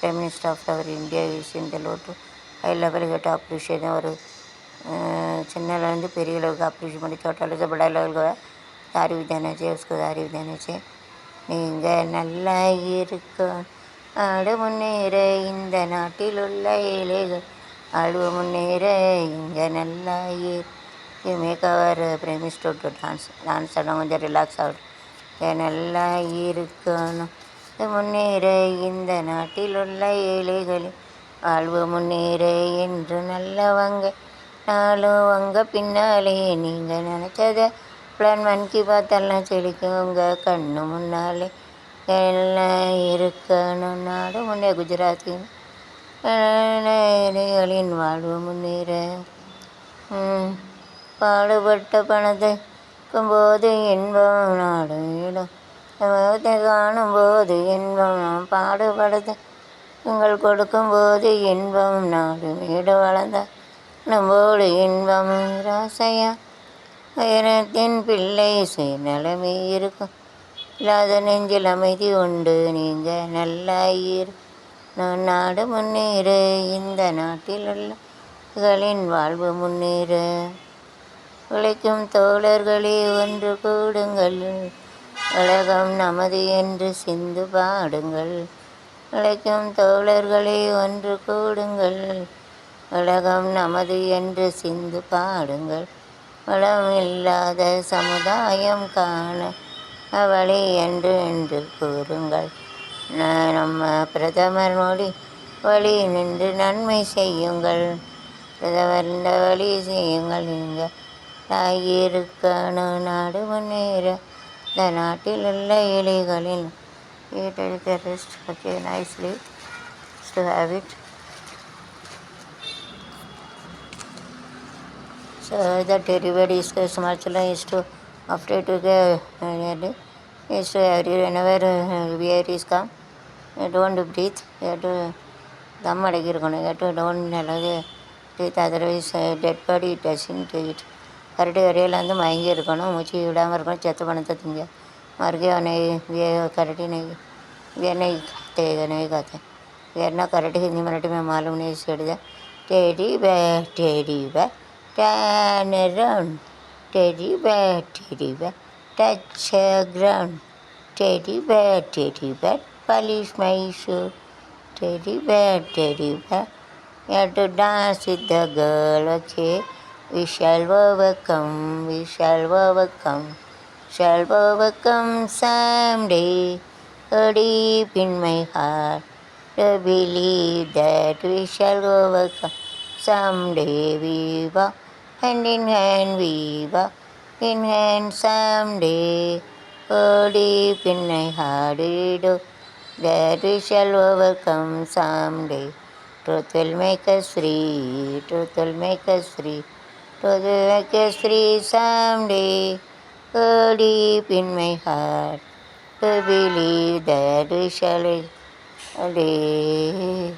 [SPEAKER 1] Prime Minister of our India is in the low to high level get appreciation ஒரு சின்னலேருந்து பெரிய அளவுக்கு அப்ரிஷியேட் பண்ணி छोटा से बड़ा लेवल का तारीफ देना चाहिए, उसको तारीफ देना चाहिए. நீங்கள் நல்லா இருக்க ஆடு முன்னேற இந்த நாட்டில் உள்ள ஏழைகள் ஆழ்வு முன்னேற இங்கே நல்லா make our prime minister to dance ஆடணும், கொஞ்சம் ரிலாக்ஸ் ஆகிடும். நல்லா இருக்கணும் முன்னேற இந்த நாட்டில் உள்ள ஏழைகளின் வாழ்வு முன்னேற என்று நல்லவங்க நாளும் வங்க பின்னாலே நீங்கள் நினச்சத பிளான் மன்கி பார்த்தெல்லாம் செழிக்கும் உங்கள் கண்ணு முன்னாலே எல்லாம் இருக்கணும் நாடு முன்னே குஜராத்தின் ஏழைகளின் வாழ்வு முன்னேற. பாடுபட்ட பணத்தை போது இன்பம் நாடு இடம் காணும்போது இன்பம் நாம் பாடுபடுத்த நீங்கள் கொடுக்கும்போது இன்பம் நாடு வீடு வளர்ந்த நம்மோடு இன்பம் ராசையா உயரத்தின் பிள்ளை சுயநலமே இருக்கும் இல்லாத நெஞ்சில் அமைதி உண்டு. நீங்கள் நல்லா நான் நாடு முன்னேற இந்த நாட்டில் உள்ளகளின் வாழ்வு முன்னேற. உழைக்கும் தோழர்களே ஒன்று கூடுங்கள் உலகம் நமது என்று சிந்து பாடுங்கள். உழைக்கும் தோழர்களே ஒன்று கூடுங்கள் உலகம் நமது என்று சிந்து பாடுங்கள். வளம் இல்லாத சமுதாயம் காண வழி என்று கூறுங்கள். நம்ம பிரதமர் மோடி வழி நின்று நன்மை செய்யுங்கள். பிரதமர் இந்த வழி செய்யுங்கள். நீங்கள் இருக்கணும் நாடு முன்னேற இந்த நாட்டில் உள்ள ஏழைகளின் the rest. Okay, nicely to have it. So that everybody is much is to after to the is to whenever air is come, don't breathe. You have to dum அடக்கிருக்கணும். You have to don't breathe, otherwise dead body doesn't eat. Correct வரையிலேருந்து மயங்கி இருக்கணும், மூச்சு விடாமல் இருக்கணும், செத்து பணத்தை திங்க मर नहीं करटी नहीं वे नहीं खाते नहीं खाते वेरना करटी हिंदी मराठी में मालूम नहीं छेड़ दे. Teddy bear turn around teddy bear touch ground teddy bear polish my shoe teddy bear you have to dance with the girl. Okay, we shall overcome someday. Deep in my heart to believe that we shall overcome someday. We walk hand in hand, we walk in hand someday. Deep in my heart we do that we shall overcome someday. Truth will make us free, truth will make us free, truth will make us free someday. Deep in my heart to believe that we shall day.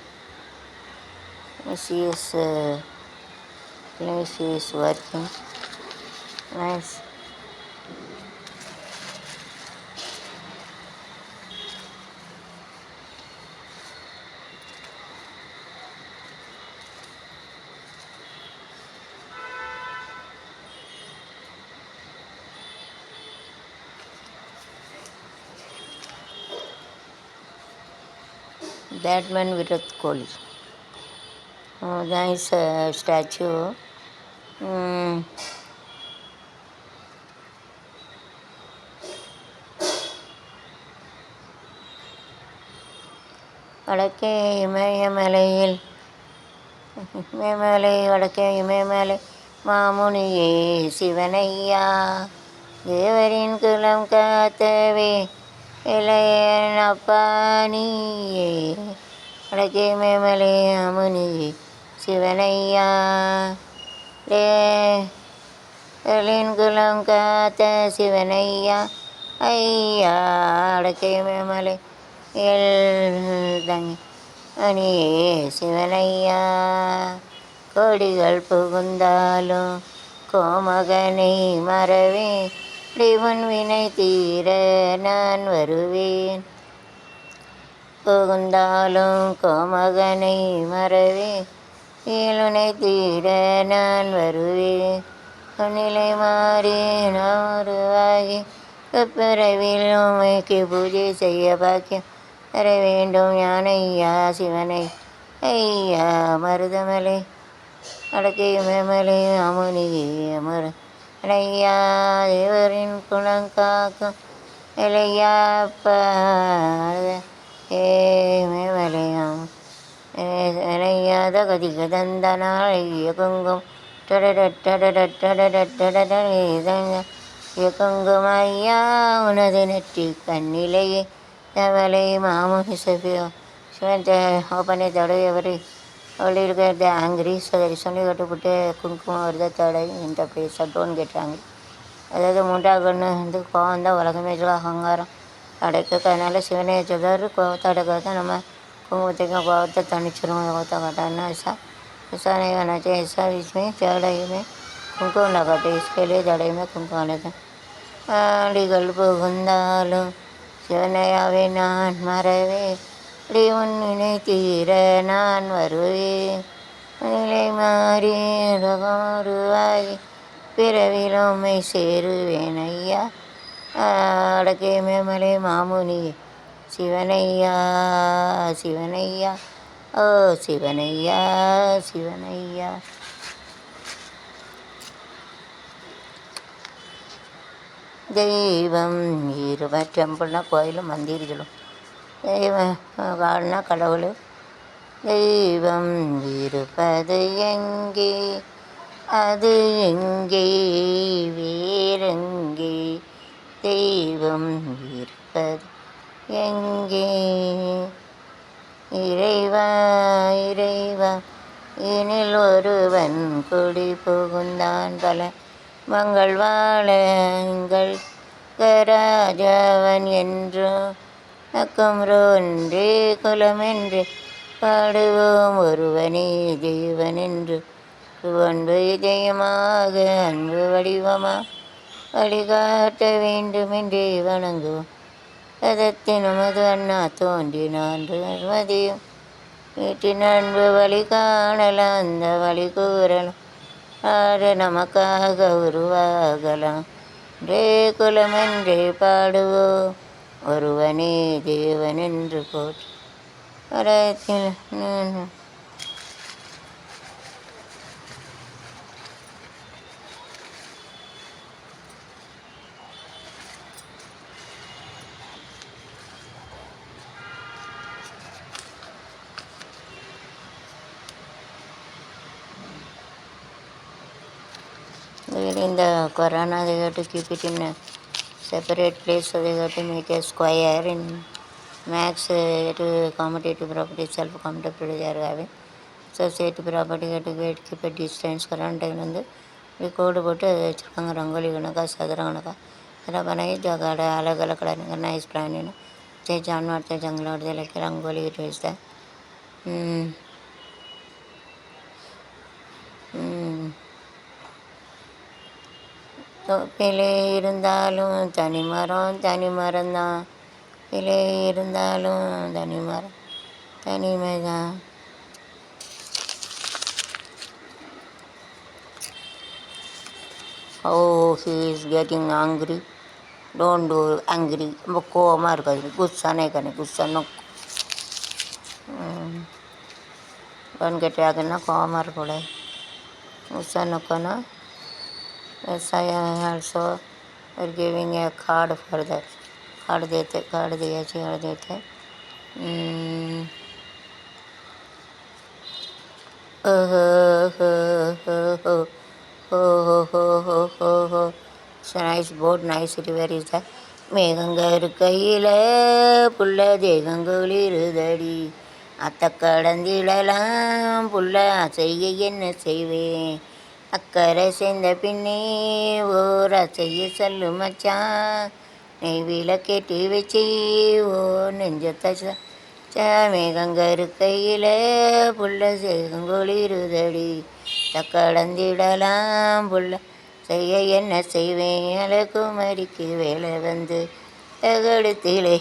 [SPEAKER 1] She is working. Nice. That man Virat Kohli. Nice statue. வடக்கே இமயமலையில் வடக்கே இமயமலை மாமுனியே சிவனையா தேவரின் குலம் காத்தவே இளையனப்பா நீயே. வடக்கே இமயமலை மாமுனியே சிவனையா லின் குலம் காத்த சிவனையா ஐயா அடக்கை மேமலை தங்கி அணியே சிவனையா கொடிகள் புகுந்தாலும் கோமகனை மறவே டிவன் வினை தீர நான் வருவேன் புகுந்தாலும் கோமகனை மறவே இயலுனை தீர நான் வருவேன் நிலை மாறி நான் உருவாகி பிறவில் உமைக்கு பூஜை செய்ய பாக்கியம் தர வேண்டும் ஞானையா சிவனை ஐயா மருதமலை அடக்கை மேமலை அமுனியே அமர ஐயா தேவரின் குணம் காக்கும் இளையாப்ப ஏ மேமலையாம் இளையாத கதிக தந்தனாய குங்கும் குங்கும் ஐயா உனது நெற்றி கண்ணிலையே தவளை மாமுனி சபியோ சிவன் ஓப்பனை தடவையவர் அவள் த angry so that is only got to put a குங்குமம் வருத தடை இந்த பிளேஸ் டோன்ட் கெட் ஆங்கிரி. அதாவது மூன்றாவது கண்ணு வந்து கோவம் தான் உலகமே அகங்காரம் அடைக்க. அதனால் சிவனை சொல்கிறார் கோவத்தை அடக்கிறத நம்ம குங்குமத்தைக்கும் கோவத்தை தணிச்சிடும் கோவத்தை காட்டான்னா ऐसा नहीं होना चाहिए. ऐसा इसमें जड़ई में कुमकुम लगाते इसके लिए जड़ई में कुमकुम लेते அடிகள் புகுந்தாலும் சிவனையாவே நான் மறவே உன் வினை தீர நான் வருவேன் நிலை மாறி உருவாகி பிறவில் உம்மை சேருவேன் ஐயா அடக்கே மேமலை மாமுனி சிவனையா சிவனையா ஓ சிவனையா சிவனையா. தெய்வம் டெம்பிள்னா கோயிலும் மந்திரிகளும் தெய்வம் காடுனா கடவுள். தெய்வம் இருப்பது எங்கே அது எங்கே வேறெங்கே தெய்வம் இருப்பது எங்கே இறைவா இறைவா எனில் ஒருவன் குடி புகுந்தான் பல மங்கள் வாழங்கள் கராஜாவன் என்றும் நக்கம்ரொன்றே குலமென்று பாடுவோம் ஒருவனே தெய்வன் என்று அன்பு இதயமாக அன்பு வடிவமா வழிகாட்ட வேண்டுமென்றே வணங்குவோம் பதத்தின் நமது அண்ணா தோன்றினான் மதியம் வீட்டின் அன்பு வழி காணலாம் அந்த வழி கூறலாம் ஆறு நமக்காக உருவாகலாம் ரே குலமென்றே பாடுவோம் ஒருவனே தேவன் என்று போற்றி பரத்தில் in the Corona they have to keep it in a separate place, so they have to make a square in max to commutative property self-commutative they are having. So set property have to keep a distance quarantine வந்து கோடு போட்டு வச்சுருக்காங்க. ரங்கோலி கணக்கா சதுர கணக்கா அதெல்லாம் பண்ணி ஜகாட अलग अलग कलर नाइस प्लान है चाहे जानवर चाहे जंगल लेके रंगोली भेजता है. பிழை இருந்தாலும் தனி மரம் தான் பிழை இருந்தாலும் தனி மரம் தனிமை தான். ஓ he is getting angry don't do angry ரொம்ப கோவமாக இருக்காது குஸ்ஸானே கண்ணு குஸ்ஸானோ டோன்ட் கெட் ஆகுன்னா கோவமாக இருக்கக்கூடாது khussa நோக்கோன்னா. Yes, I also are giving a card for that. Card देते It's a nice boat, nice river is that. மேகங்க இருக்கையில் புள்ள தேகங்குளிருதடி அத்தை கடந்திடலாம் புள்ள செய்ய என்ன செய்வேன் அக்கறை சேர்ந்த பின்னே ஓர் செய்ய சொல்லு மச்சான் நெய் விளக்கேற்றி வச்சு ஓ நெஞ்சத்தை மேகங்க இருக்கையில் புள்ள சேகங்கொளிருதடி தக்கடந்திடலாம் புள்ள செய்ய என்ன செய்வேன் அழகுமரிக்கு வேலை வந்து தகடுத்திலே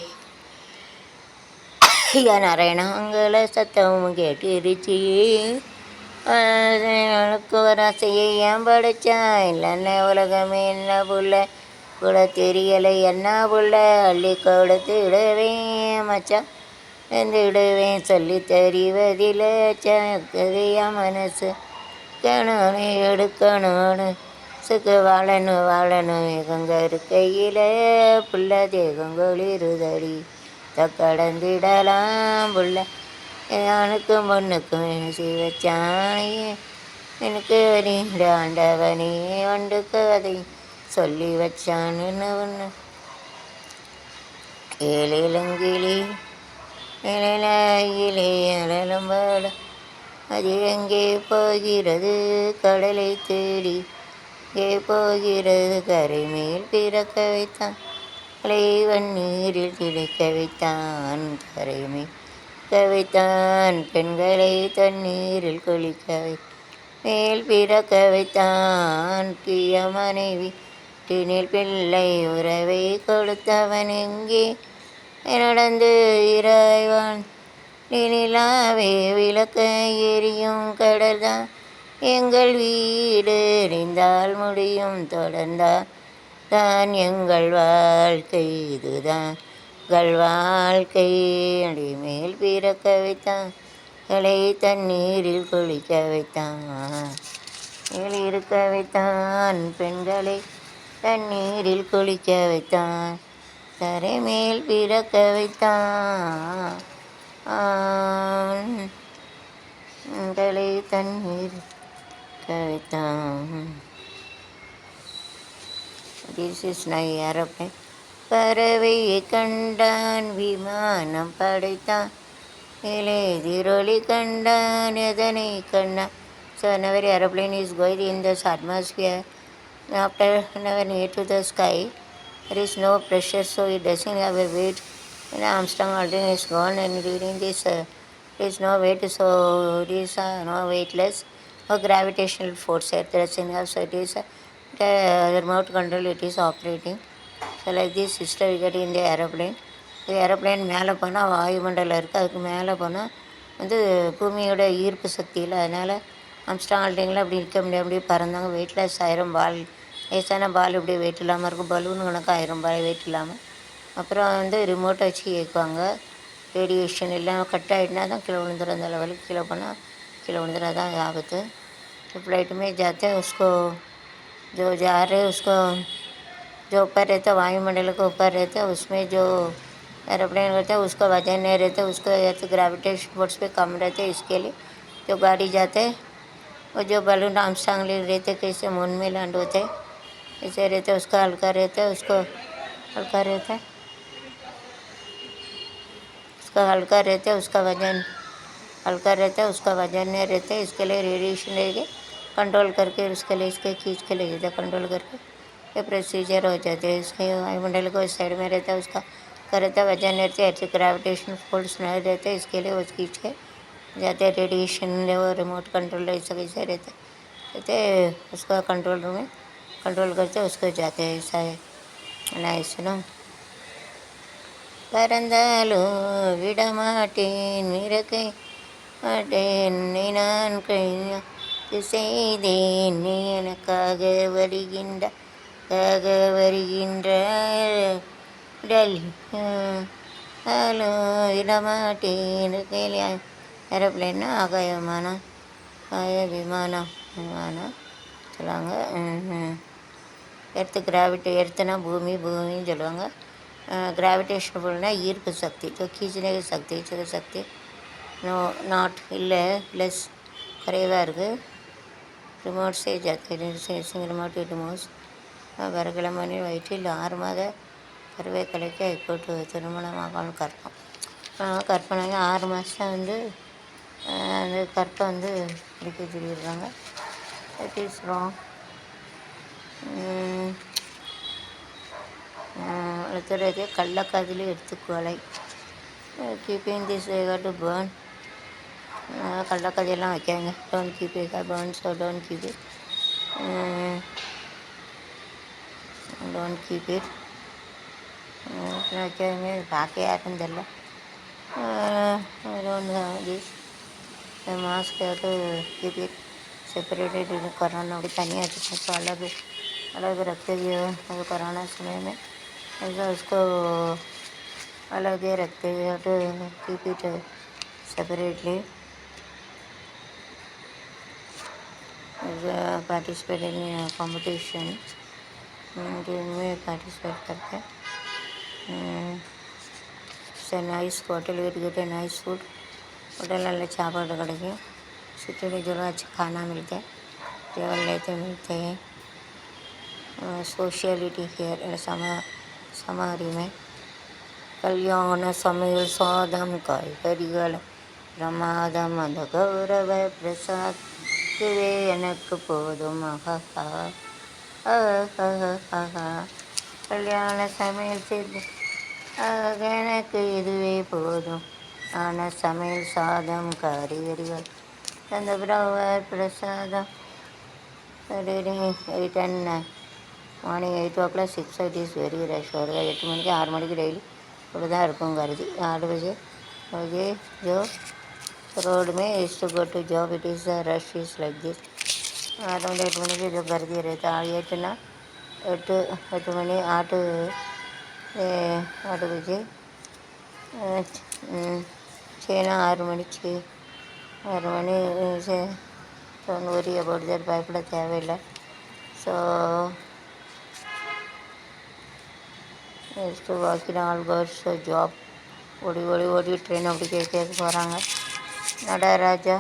[SPEAKER 1] நாராயணாங்கள சத்தமும் கேட்டுருச்சு எனக்கு ஒரு ஆசையை ஏன் படைச்சான் இல்லைன்னா உலகமே என்ன புள்ள கூட தெரியலை என்ன புள்ள அள்ளி கொடுத்து விடுவேன் மச்சான் விடுவேன் சொல்லி தெரிவதில் சக்கதையா மனசு கணவனை எடுக்கணும்னு சுக்கு வாழணும் எங்க இருக்கையில் புள்ள தேகங்கொளிருதடி கடந்திடலாம் புள்ள யானுக்கும் பொண்ணுக்கும் எனசி வச்சானே எனக்கு ஆண்டவனே வண்டுக்கு அதை சொல்லி வச்சான்னு ஒன்று ஏழிலங்கிளி இலையிலே அலலம்பாட அது எங்கே போகிறது கடலை தேடி எங்கே போகிறது கரை மேல் பிறக்க வைத்தான் கலைவன் நீரில் திளைக்க வைத்தான் கரைமை வைத்தான் பெண்களை தண்ணீரில் குளிக்க மேல் பிறக்க வைத்தான் பிய மனைவி தினில் பிள்ளை உறவை கொடுத்தவன் எங்கே நடந்து இறைவான் நிலாவே விளக்க எரியும் கடல்தான் எங்கள் வீடு எறிந்தால் முடியும் தொடர்ந்தால் தான் எங்கள் வாழ்க்கை இதுதான் வாழ்க்கை அடிமேல் பிறக்க வைத்தான் களை தண்ணீரில் குளிக்க வைத்தான் மேல் இருக்க வைத்தான் பெண்களை தண்ணீரில் குளிக்க வைத்தான் தரை மேல் பிறக்க வைத்தான் களை தண்ணீர் வைத்தான். This is my aeroplane. பறவையை கண்டான் விமானம் படைத்தான் எதிரொலி கண்டான் எதனை கண்டான். So whenever aeroplane is going in this atmosphere, after whenever near to the sky, there is no pressure, so it doesn't have a weight. When Armstrong Aldrin is gone and during this, there is no weight, so it is no weightless. No gravitational force at the center, so it is the remote control it is operating. So like this system we get in the aeroplane. The aeroplane மேலே போனால் வாயுமண்டலம் இருக்குது, அதுக்கு மேலே போனால் வந்து பூமியோட ஈர்ப்பு சக்தியில், அதனால் ஆம்ஸ்ட்ராங் ஆல்ட்ரிங்கில் அப்படி இருக்க முடியாது, அப்படியே பறந்தாங்க. வெயிட்லெஸ் ஆயிரம் பால், லேசான பால் இப்படி வெயிட் இல்லாமல் இருக்கும், பலூன் கணக்காக ஆயிரம் பால் வெயிட் இல்லாமல். அப்புறம் வந்து ரிமோட்டை வச்சு இயக்குவாங்க. ரேடியேஷன் இல்லாமல் கட் ஆகிட்டுனா தான் கீழே விழுந்துடும், அந்த லெவலுக்கு கீழே போனால் கீழே விழுந்துடும், தான் ஆபத்து. फ्लाइट में जाते हैं उसको जो जा रहे उसको जो ऊपर रहता है वायुमंडल के ऊपर रहता है, उसमें जो एरोप्लेन रहता है उसका वजन नहीं रहता, उसको या तो ग्रेविटेशन फोर्स पे कम रहते हैं. इसके लिए जो गाड़ी जाते हैं वो जो बलून आर्मस्ट्रांग ले रहते कैसे मून में लैंड होते ऐसे रहते, उसका हल्का रहता है, उसको हल्का रहता है, उसका हल्का रहता है, उसका वजन हल्का रहता है, उसका वजन नहीं रहता है. इसके लिए रेडिएशन रहेगी, कंट्रोल करके उसके लिए इसके खींच के ले जाते, कंट्रोल करके ये प्रोसीजर हो जाते हैं. इसके वायुमंडल को इस साइड में रहता है, उसका करता वजन रहते हैं, ऐसे ग्रेविटेशन फोर्स नहीं रहते, इसके लिए वो खींच के जाते हैं. रेडिएशन वो रिमोट कंट्रोल ऐसा कैसे रहते उसका कंट्रोल रूम में कंट्रोल करते उसको जाते हैं. ऐसा है नाइस नो. பறந்தாலும் விடமாட்டேன் இறக்கை மாட்டேன் நான் கைது செய்தேன் நீ எனக்காக வருகின்ற டெல்லி விடமாட்டேன் இருக்கையில ஏரோப்ளேன்னா ஆகாய விமானம் விமானம் சொல்லுவாங்க. எர்த்து கிராவிட்டி எர்த்துனா பூமின்னு சொல்லுவாங்க. ग्रेविटेशन बोलना ईर्प शक्ति, तो खींचने की शक्ति नो नॉट இல்லை ப்ளஸ் குறைவாக இருக்குது. ரிமோட் से जाते सिंग रिमोट रिमोट्स வரக்கிழமை வயிற்றில் 6 மாத கருவேக்கலைக்கு ஹைகோர்ட்டு திருமணமாக கர்ப்பம். கற்பனை 6 மாதம் வந்து அந்த கற்பை வந்து எடுக்க சொல்லிடுறாங்க. That is wrong. அடுத்தது கள்ளக்காதலி எடுத்துக்கொலை. Keeping this to burn. கள்ளக்கதையெல்லாம் வைக்காங்க. Don't keep it burn. So don't keep it. Don't keep it வைக்காங்க. பார்க்க யாருன்னு தெரில. This mask to keep it separated corona भी तनिया तो अलग अलग रखते हुए वो कोरोना समय में ऐसा उसको अलग ही रखते हुए तो keep it separately. Participate in competition में पार्टिसिपेट करते हैं. Nice hotel get nice food hotel वाले चापाடு கிடைக்கும். सिटी जो अच्छा खाना मिलता है. टेबल लेते मिलते हैं. सोशियलिटी केयर समारी में कल्याण समीर साधम कायकरिगल प्रमादम अद गौरव प्रसाद இதுவே எனக்கு போதும். கல்யாண சமையல் செய்து எனக்கு இதுவே போதும். ஆனால் சமையல் சாதம் காய்கறிகள் அந்த பிரவர் பிரசாதம். Return morning 8 o'clock 6 is very rush. ஒரு 8 மணிக்கு 6 மணிக்கு டெய்லி இப்படி தான் இருக்கும் கருதி 8 बजे मुझे जो रोड में is to go to job it is rush is like this. 8 मணிக்கு जो गर्दी रहता है 8 मणि 8 बजे 6 मणि 6 मणि से डोंट वरी अबाउट दैट. பயப்பட தேவையில்லை. So to walk in all course job. ஓடி ஓடி ஓடி ட்ரெயின் அப்படி கேட்க போகிறாங்க. நடராஜா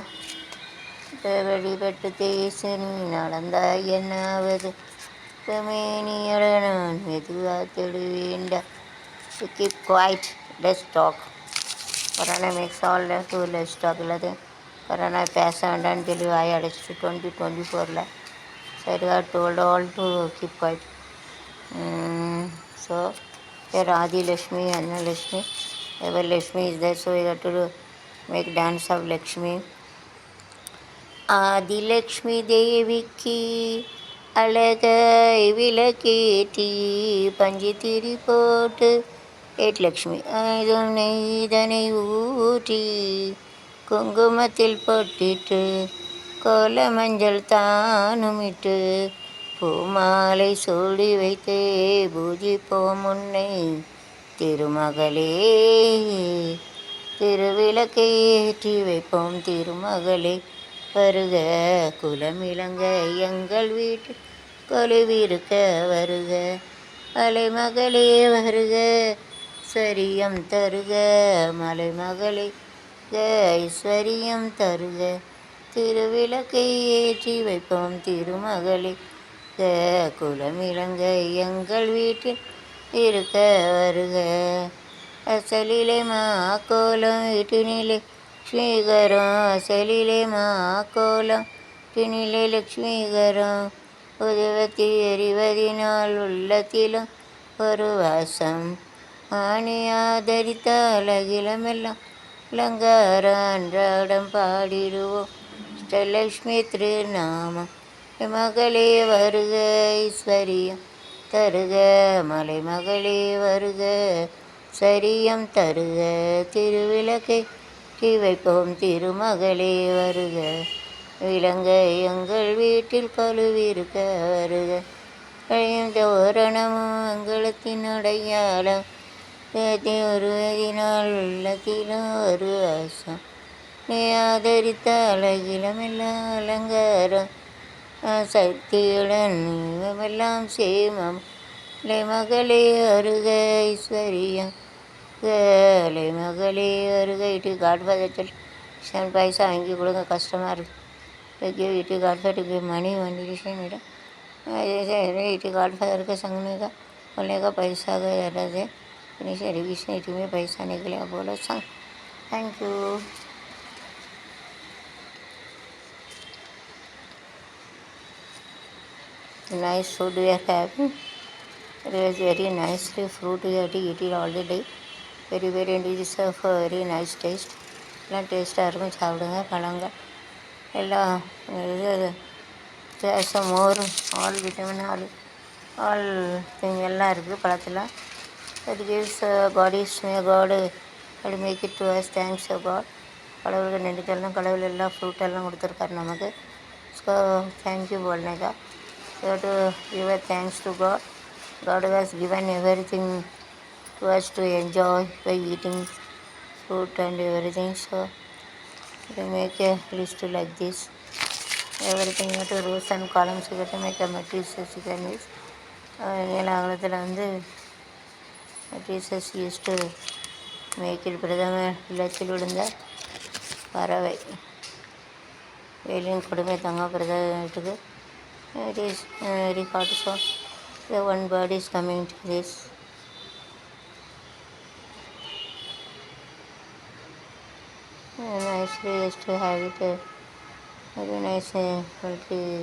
[SPEAKER 1] வெளிப்பட்டு தேசு நீ நடந்தா என்னாவது மேனியோட நான் மெதுவாக தெடுவேண்டா. Keep quiet less talk. Corona makes all to less talk. இல்லாத கொரோனா பேச வேண்டாம்னு சொல்லி வாய் அடைச்சிட்டு 2024 சரி told all to keep quiet. So here Adilakshmi, Annalakshmi, Everlakshmi is there, so we have to make dance of Lakshmi. Adilakshmi தேவிக்கு அழகை விளக்கேற்றி பஞ்சு திரி போட்டு 8 லக்ஷ்மி ஆயுதம் நெய்தனை ஊற்றி குங்குமத்தில் பொட்டிட்டு கோல மஞ்சள் தானுமிட்டு பூமாலை சூடி வைத்தே பூஜிப்போம் உன்னை திருமகளே. திருவிளக்கை ஏற்றி வைப்போம் திருமகளே. வருக குலமிளங்க எங்கள் வீட்டு கொலுவிருக்க வருக. மலைமகளே வருக ஐஸ்வரியம் தருக. மலைமகளே ஐஸ்வரியம் தருக. திருவிளக்கை ஏற்றி வைப்போம் திருமகளே. குலமிளங்க எங்கள் வீட்டில் இருக்க வருக. அசலிலே மாக்கோலம் வீட்டினிலே லக்ஷ்மிகரம். அசலிலே மாக்கோலம் வீட்டினிலே லக்ஷ்மிகரம். உதவத்தி எறிவதினால் உள்ளத்திலும் ஒரு வாசம். ஆணி ஆதரித்த அழகிலமெல்லாம் அலங்காரம் அன்றாடம் பாடிடுவோம் ஸ்ரீலக்ஷ்மி திருநாமம். மகளே வருக ஐஸ்வரியம் தருக. மலைமகளே வருக சரியம் தருக. திருவிளக்கை வைப்போம் திருமகளே வருக. விளங்க எங்கள் வீட்டில் கொலுவிருக்க வருக. தோரணமும் அங்களத்தின் அடையாளம் ஒருவதினால் உள்ளத்திலும் ஒரு வாசம். நீ ஆதரித்த அழகிலமெல்லாம் அலங்காரம் சக்தியுடன் எல்லாம் சேமம். மகளே வருக ஐஸ்வரியம். மகளே வருக. இட்டு காட்ஃபாதர் சொல்லி 7 பைசா வாங்கி கொடுங்க. கஷ்டமாக இருக்குது. இட்டு காட்ஃபாதருக்கு மணி कंडीशन मेरा इटी गाडफादर के संगने का बोलने का पैसा का ज़्यादा से फिनिश रिविजन तुम्हें पैसा निकले बोलो संग thank you. Nice food we are having. It was very nicely fruit we have to eat it all the day. Very very and it is of very nice taste. எல்லாம் டேஸ்ட்டாக இருக்கும், சாப்பிடுங்க பழங்க எல்லாம். இது தேசம் more all vitamin all thing எல்லாம் இருக்குது பழத்தில். அது கிவ்ஸ் பாடிஸ் மே காடு அது make it to us thanks God. கடவுளுக்கு நன்றி சொல்லணும். கடவுள் எல்லாம் ஃப்ரூட் எல்லாம் கொடுத்துருக்காரு நமக்கு. ஸோ தேங்க்யூ போல்னேக்கா. You have to give a thanks to God. God has given everything to us to enjoy by eating fruit and everything. So to make a list like this, everything you have to rows and columns you have to make a matrices you can use. நீலாங்கலத்தில் வந்து matrices used to make it. பிரதமர் இல்லத்தில் விழுந்த பறவை வேலியின் கொடுமை தங்க பிரதமத்துக்கு. It is very hard, so the one bird is coming to this. Nicely used to have it very nice, very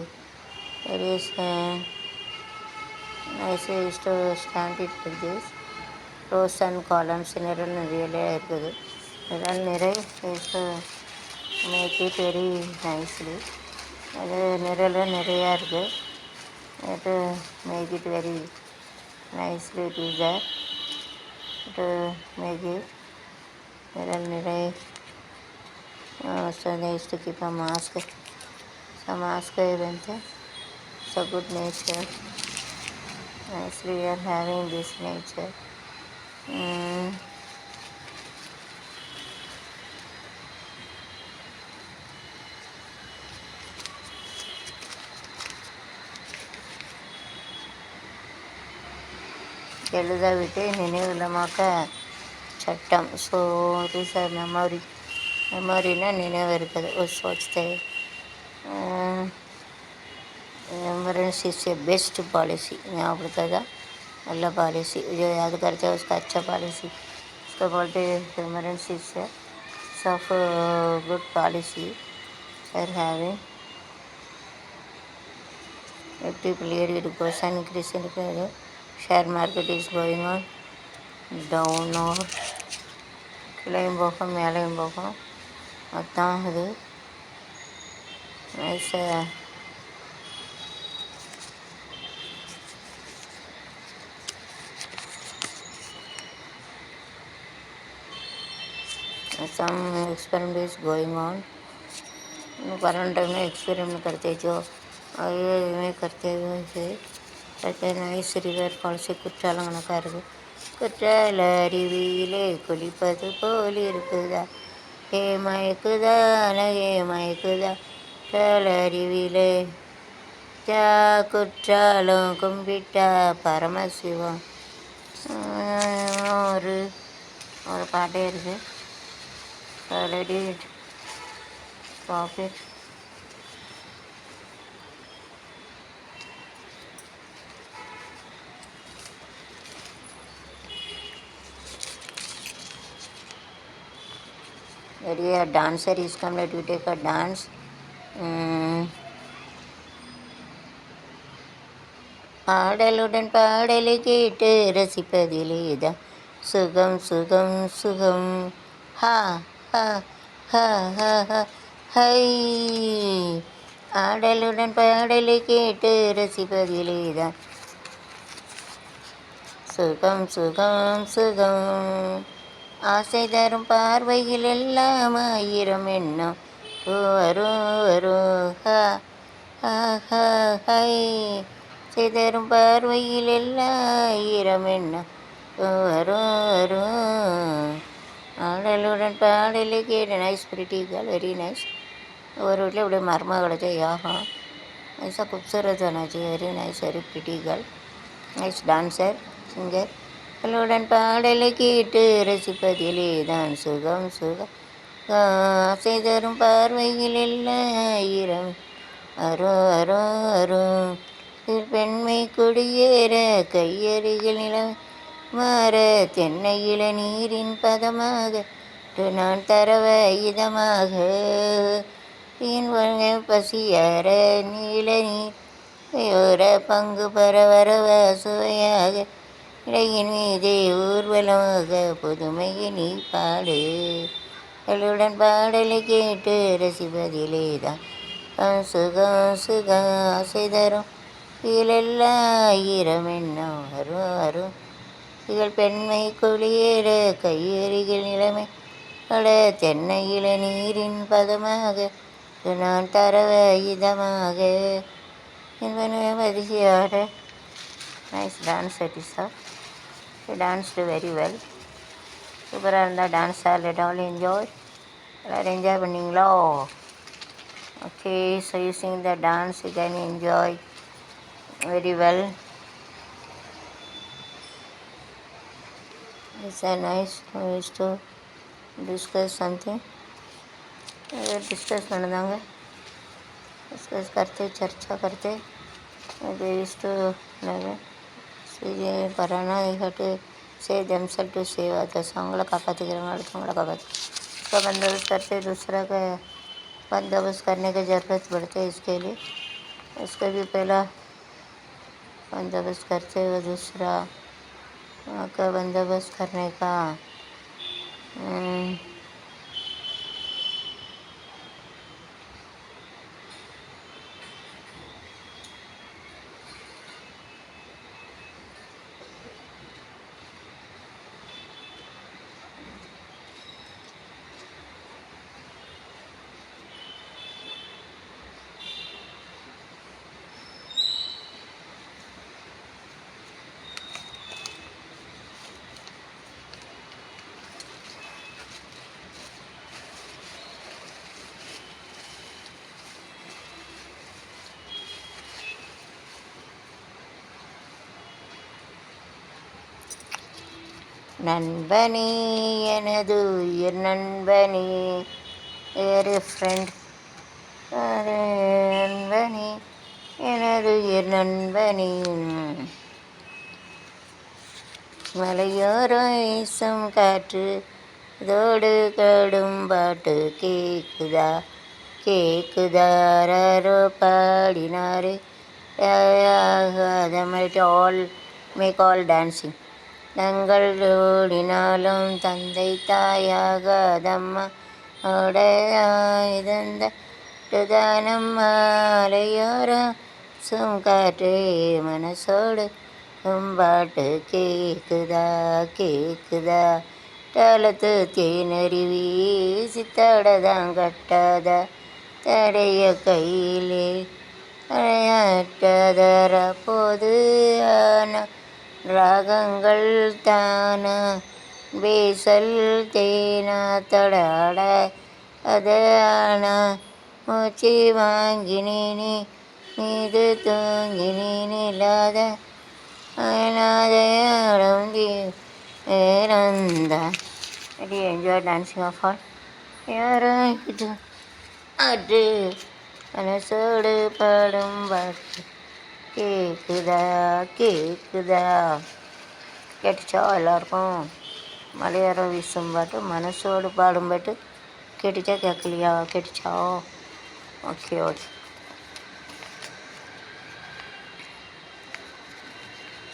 [SPEAKER 1] nicely used to stand it like this. Rows and columns நிரல் நிறைய இருக்குது. நிரல் நிறை used to make it very nicely. அது நிரல் நிறையா இருக்குது. அது make it very nicely it is there to make it நிரல் நிறை. So they used to keep a mask. So mask event. So good nature. Nicely we are having this nature. எழுதவிட்டு நினைவில்லமாக்க சட்டம். So it is அ மெமரினா நினைவு இருக்குது. ஒரு சோச்சத்தை மெமரன்ஸ் is a best policy. ஞாபகப்படுத்தா நல்ல policy. இது அதுக்கு அடுத்த उसका अच्छा पॉलिसी. उसको बोलते मेमोरेंस is of good policy are having. Every period it goes on increasing. Share market is going on down or கீழையும் போகும் மேலேயும் போகும். அதுதான் இது nice. some experiment is going on. Current time में एक्सपेरिमेंट करते जो में करते हुए कहते நைஸ் ரிவர் ஃபால்ஸு குற்றாலம் கணக்காக இருக்குது. குற்றால அருவியிலே குளிப்பது போல் இருக்குதா ஏ மயக்குதா ஏ மயக்குதா குற்றால அருவியிலே ஜா குற்றாலம் கும்பிட்டா பரமசிவம். ஒரு ஒரு பாட்டே இருக்குது. Already profit very a dancer is come. Let we take a dance. ஆடலுடன் பாடலை கேட்டு ரசிப்பதிலேதான் சுகம் சுகம் சுகம். ஹா ஹா ஹா ஹா ஹா ஹை. ஆடலுடன் பாடலை கேட்டு ரசிப்பதிலேதான் சுகம் சுகம் சுகம். ஆசை தரும் பார்வையில் எல்லாம் ஆயிரம் எண்ணம் வரும் வரும். ஹா ஹா ஹா ஹை. ஆசை தரும் பார்வையில் எல்லாம் ஆயிரம் எண்ணம் வரும் வரும். ஆடலுடன் பாடலை கேட்டு nice pretty girl very nice. ஒரு வீட்டில் இப்படி மர்ம கிடச்ச யாகம் நைஸாக खूबसूरत होना चाहिए. Very nice very pretty girl nice dancer singer. அவளுடன் பாடலை கேட்டு ரசிப்பதிலே தான் சுகம் சுகம். ஆசை தரும் பார்வையில் எல்லாம் ஆயிரம் அரும் அரும் அரும். பெண்மை குடியேற கையருகில் நிலம் மாற தென்னையில நீரின் பதமாக நான் தரவ இதமாக என் பசியார நீல நீர் யோர பங்கு பரவரவ சுவையாக இடையின் மீதே ஊர்வலமாக புதுமையை நீ பாடு அவளுடன் பாடலை கேட்டு ரசிப்பதிலே தான் சுகம் சுகம் ஆசை தரும் இலெல்லாயிரம் எண்ணம் வரும் வரும் இவள் பெண்மை குளியேற கையெறிகள் நிலைமை அட தென்னையில நீரின் பதமாக நான் தரவ இதமாக என்பன அதிசயார நைஸ் டான்ஸ் எட்டிசா டான்ஸ்டு வெரி வெல் சூப்பராக இருந்தால் டான்ஸ் ஆல் ஆல் என்ஜாய் எல்லோரும் என்ஜாய் பண்ணிங்களோ okay so you sing the dance you can enjoy very well it's a nice to discuss something discuss பண்ணுதாங்க डिस्कस करते चर्चा करते टू कराना हट से themselves to सेव others அவங்கள காப்பாற்றிக்கிறவங்க அடுத்தவங்கள காப்பாற்று उसका बंदोबस्त करते दूसरा का बंदोबस्त करने की ज़रूरत पड़ती है इसके लिए उसका भी पहला बंदोबस्त करते हुए दूसरा का बंदोबस्त करने का நண்பனே எனது உயிர் நண்பனே வேறு ஃப்ரெண்ட் நண்பனே எனது உயிர் நண்பனே மலையோரம் வீசும் காற்று இதோடு கடும் பாட்டு கேக்குதா கேக்குதாரோ பாடினாரு ஆல் மேக் ஆல் டான்சிங் தங்கள் ஓடினாலும் தந்தை தாயாக அதம்மா ஓடையாய்ந்த மாலையோரம் சுங்காற்றே மனசோடு கும்பாட்டு கேக்குதா கேக்குதா தளத்து தேனருவி சித்தடதான் கட்டாதா தடைய கையிலே அழையாட்டதர போது ஆனா ராகங்கள் தானா பேசல் தேனா தடாட அதானா மூச்சு வாங்கினேனே மீது தூங்கினேன் இல்லாத அனாதையாடங்கி ஏறந்தான் Did you enjoy dancing of all? யாரோ இது அது மனசோடு பாடும் பாட்டு கேக்குதா கேக்குதா கேட்டுச்சா எல்லாருக்கும் மலையாளம் வீசும் பாட்டு மனசோடு பாடும் பாட்டு கேட்டுச்சா கேட்கலையா கேட்டுச்சா okay okay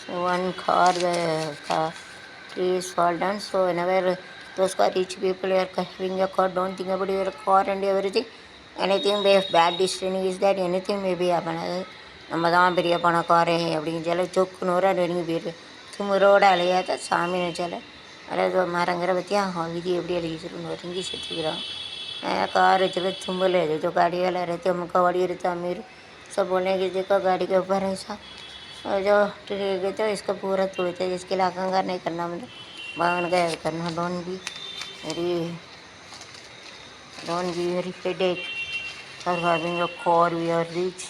[SPEAKER 1] so one car the trees fall down so whenever those car rich people are having a car don't think about your car and everything anything may have bad destiny is that anything may be happen நம்ம தான் பெரிய பணக்காரன் அப்படின்னு சொல்ல சொக்கு நூறாக நெருங்கி போயிரு துமுரோடு அலையாத சாமி நினச்சால அதாவது மரங்கிற பற்றியா விதி எப்படி அழிச்சிட்டு நொறுங்கி செத்துக்கிறான் कार चलो तुम ले जो गाड़ी वाला रहते हमको गाड़ी रहता अमीर सब बोलने की देखो गाड़ी के ऊपर ऐसा और जो ठीक है तो इसका पूरा तोड़ते जिसके लिए आकांक्षा नहीं करना मतलब भागन का करना don't be very headache for having a car we are rich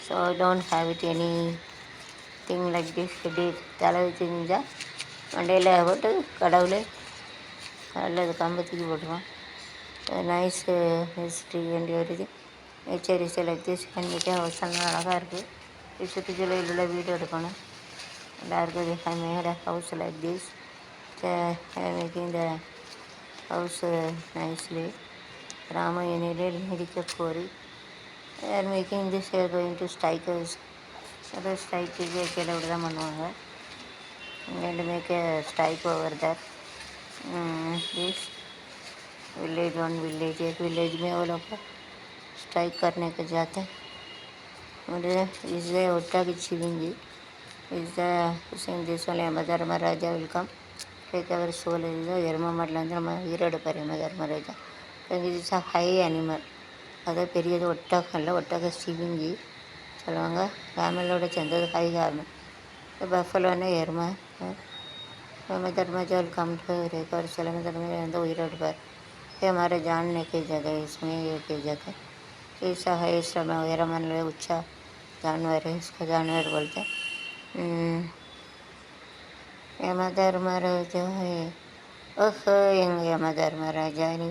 [SPEAKER 1] so I don't have it anything like this headache தலை வச்சுருந்தா மண்டையில் போட்டு கடவுளே அல்லது கம்பத்துக்கு போட்டுருவான் nice history and everything nature is like this கண்டிப்பாக அவசரம் அழகாக இருக்குது சுற்றுச்சூழலில் வீடு எடுக்கணும் எல்லாருக்கும் I made a house like this. I am making the house nicely. Rama engineer medical quarry. They are making this. They are going to strikers. Other strike is a kellavada பண்ணுவாங்க. I'm going to make a strike over there. This village one village एक village में वो लोग strike करने के जाते हैं. मुझे इससे उठा की छिलेंगी. Is the saying this only Madharmaraja will come. Take our soul is the Yerma Madlandra Hirada Madharmaraja. It is a high animal. அது பெரியது ஒட்டகம்ல ஒட்டக சிவிங்கி சொல்லுவாங்க. கேமலோட சேர்ந்தது ஹை கேமல். பஃபலோன்னா எருமை. धर्मजल कम ठहरेकर सलम धर्म अंदर उइरड पर ये हमारे जानने की जगह इसमें ये की जगह ऐसा है इस समय वगैरह मन लो उच्चा जानवर है इसका जानवर बोलते हैं. यम धर्मराजा है ओह यम धर्मराजा ने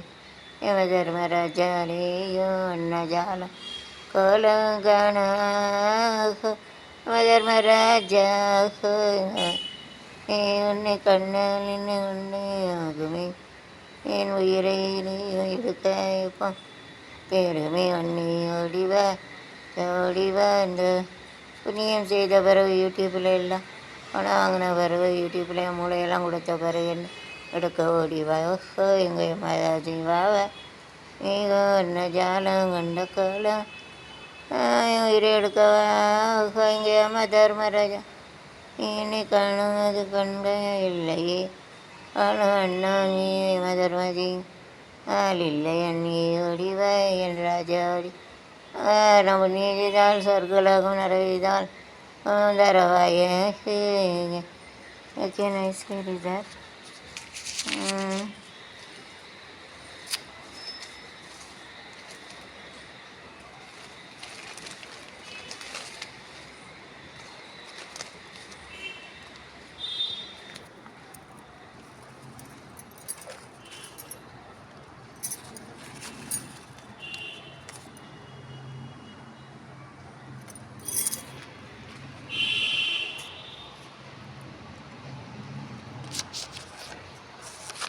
[SPEAKER 1] यम धर्मराजा ने यो न जाल कलगण यम धर्मराजा உன்னை கண்ணாலின் உன்னை ஆகுமே என் உயிரை நீ எடுக்க பெருமை உன்னை ஓடிவா இந்த புண்ணியம் செய்த பிறகு யூடியூப்பில் எல்லாம் பணம் வாங்கின பிறகு யூடியூப்பில் மூளையெல்லாம் கொடுத்த பிறகு என்ன எடுக்க ஓடிவா ஓஹோ எங்கள் மதாஜிவாவ நீங்க என்ன ஜாலம் கண்ட காலம் உயிரை எடுக்கவா ஓஹோ எங்கள் மதர்மராஜா இனி காணாது கண்ட இல்லையே ஆனால் அண்ணா நீ மதர்மதி ஆளில்லை அண்ணி ஓடிவா என் ராஜாடி நம்ம நீதிதால் சொர்க்கலகம் நிறைவிதால் தரவாய okay nice sir.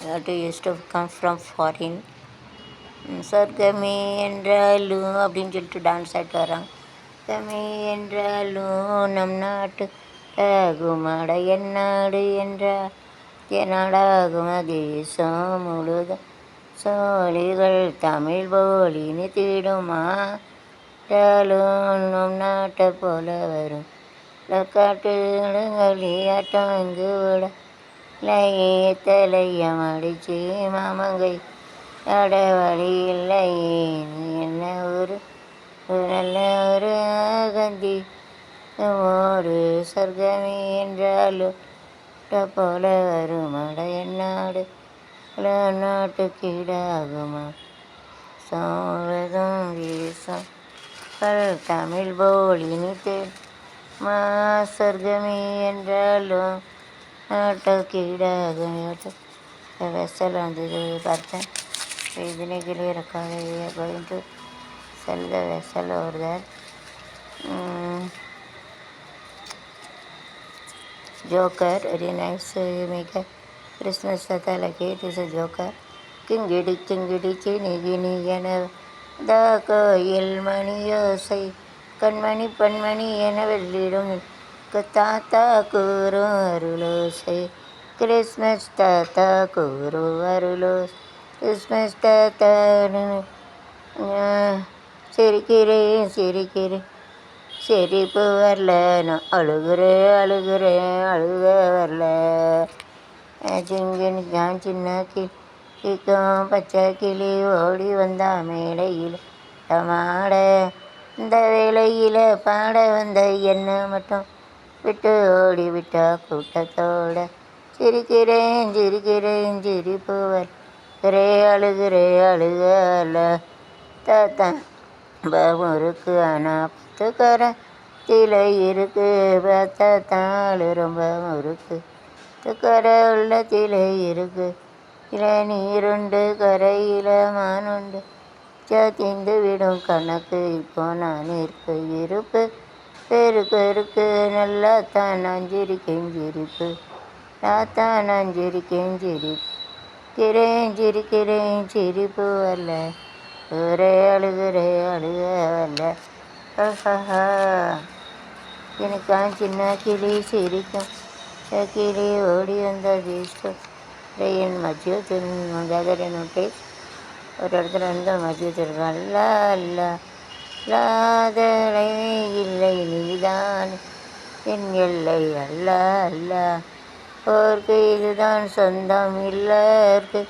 [SPEAKER 1] That used to come from foreign. சொர்க்கமே என்றாலும் அப்படின்னு சொல்லிட்டு டான்ஸ் ஆகிட்டு வராங்க. சொர்க்கமே என்றாலும் நம் நாட்டு ஆகுமாட என் நாடு என்றால் என் நாடாகுமா தேசம் முழுதும் சோழிகள் தமிழ் போலின்னு தீடுமா நம் நாட்டை போல வரும் காட்டு களியாட்டம் இங்கு விட இல்லையே தலையம் அடிச்சு மாமங்கை அட வழி இல்லையே என்ன ஒரு நல்ல ஒரு கந்தி ஒரு சொர்க்கமே என்றாலும் போல வருமாட என் நாடு நாட்டுக்கீடாகுமா சோழதும் வீசம் தமிழ் போலினித்து மா சொர்க்கமே என்றாலும் நாட்டுக்கீடாகும் வெசல் வந்தது பார்த்தேன். இதனை கிளியே இருக்காங்க going to sell the vessel over there. Joker, very nice. You make a Christmas like it is a joker. கிங்கிடி சினிகினி என கோயில் மணியோசை கண்மணி பன்மணி என வெள்ளிடும் தாத்தா கூறும் அருளோசை கிறிஸ்மஸ் தாத்தா கூறும் அருளோசை கிறிஸ்மஸ் தாத்தா சிரிக்கிறேன் சிரிப்பு வரல நான் அழுகிறேன் அழுக வரல நான் சின்ன கிளிக்கும் பச்சை கிளி ஓடி வந்தா மேடையில் மாட இந்த வேளையில் பாட வந்த என்ன மட்டும் விட்டு ஓடி விட்டா கூட்டத்தோட சிரிக்கிறேன் சிரிப்பு அழுகல தாத்தா முறுக்கு ஆனால் பத்துக்கரை திலை இருக்கு பார்த்தாத்தாள் ரொம்ப முறுக்கு கரை உள்ள திலை இருக்கு இல்லை நீருண்டு கரையில் மானுண்டு திந்து விடும் கணக்கு இப்போ நான் இருப்பு பெருக்கு நல்லா தான் நான் சிரிக்கேன் சிரிப்பு நான் நான் சிரிக்கேன் சிரிப்பு சிரிக்கிறேன் சிரிப்பு வரல ஒரே அழுக வரல எனக்கான் சின்ன கிளி சிரிக்கும் கிளி ஓடி வந்த ஜீஸ்டோ என் மத்திய மகாதர நோட்டேஸ் ஒரு இடத்துல வந்து மத்திய அல்ல அல்ல லாதலை இல்லை நீதான் என் எல்லை அல்ல அல்ல ஓர்க்கு இதுதான் சொந்தம் இல்லருக்கு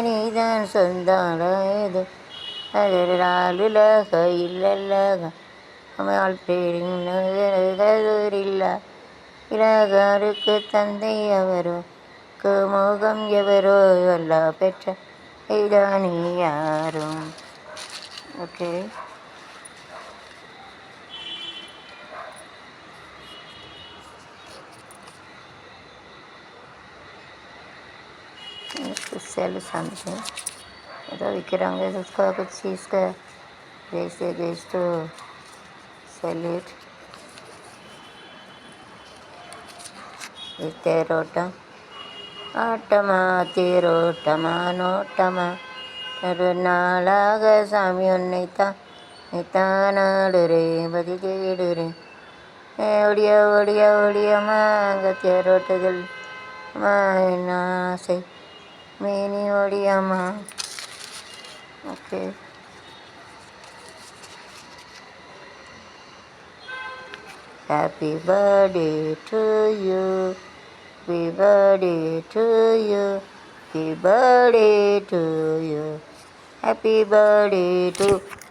[SPEAKER 1] நீதான் சொந்தம் இது அதுலக இல்லல்லக அம்மாள் பேரில்ல இலகாருக்கு தந்தை அவரோ முகம் எவரோ எல்லா பெற்ற இதானி யாரும். Okay, sell something. तो विक्रांग उसका कुछ चीज़ का जैसे गेस तो sell it. तेरोटम ஆட்டமா தேரோட்டமா நோட்டமா நாளாக சாமி உன்னைத்தான் நீத்தானாடுறேன் பதி தேடுறேன் ஒடியா ஒடியா ஒடியம்மா அங்கே தேரோட்டுகள் என் ஆசை மேனி ஒடியாம்மா. Okay, happy birthday to you, happy birthday to you, happy birthday to you, happy birthday to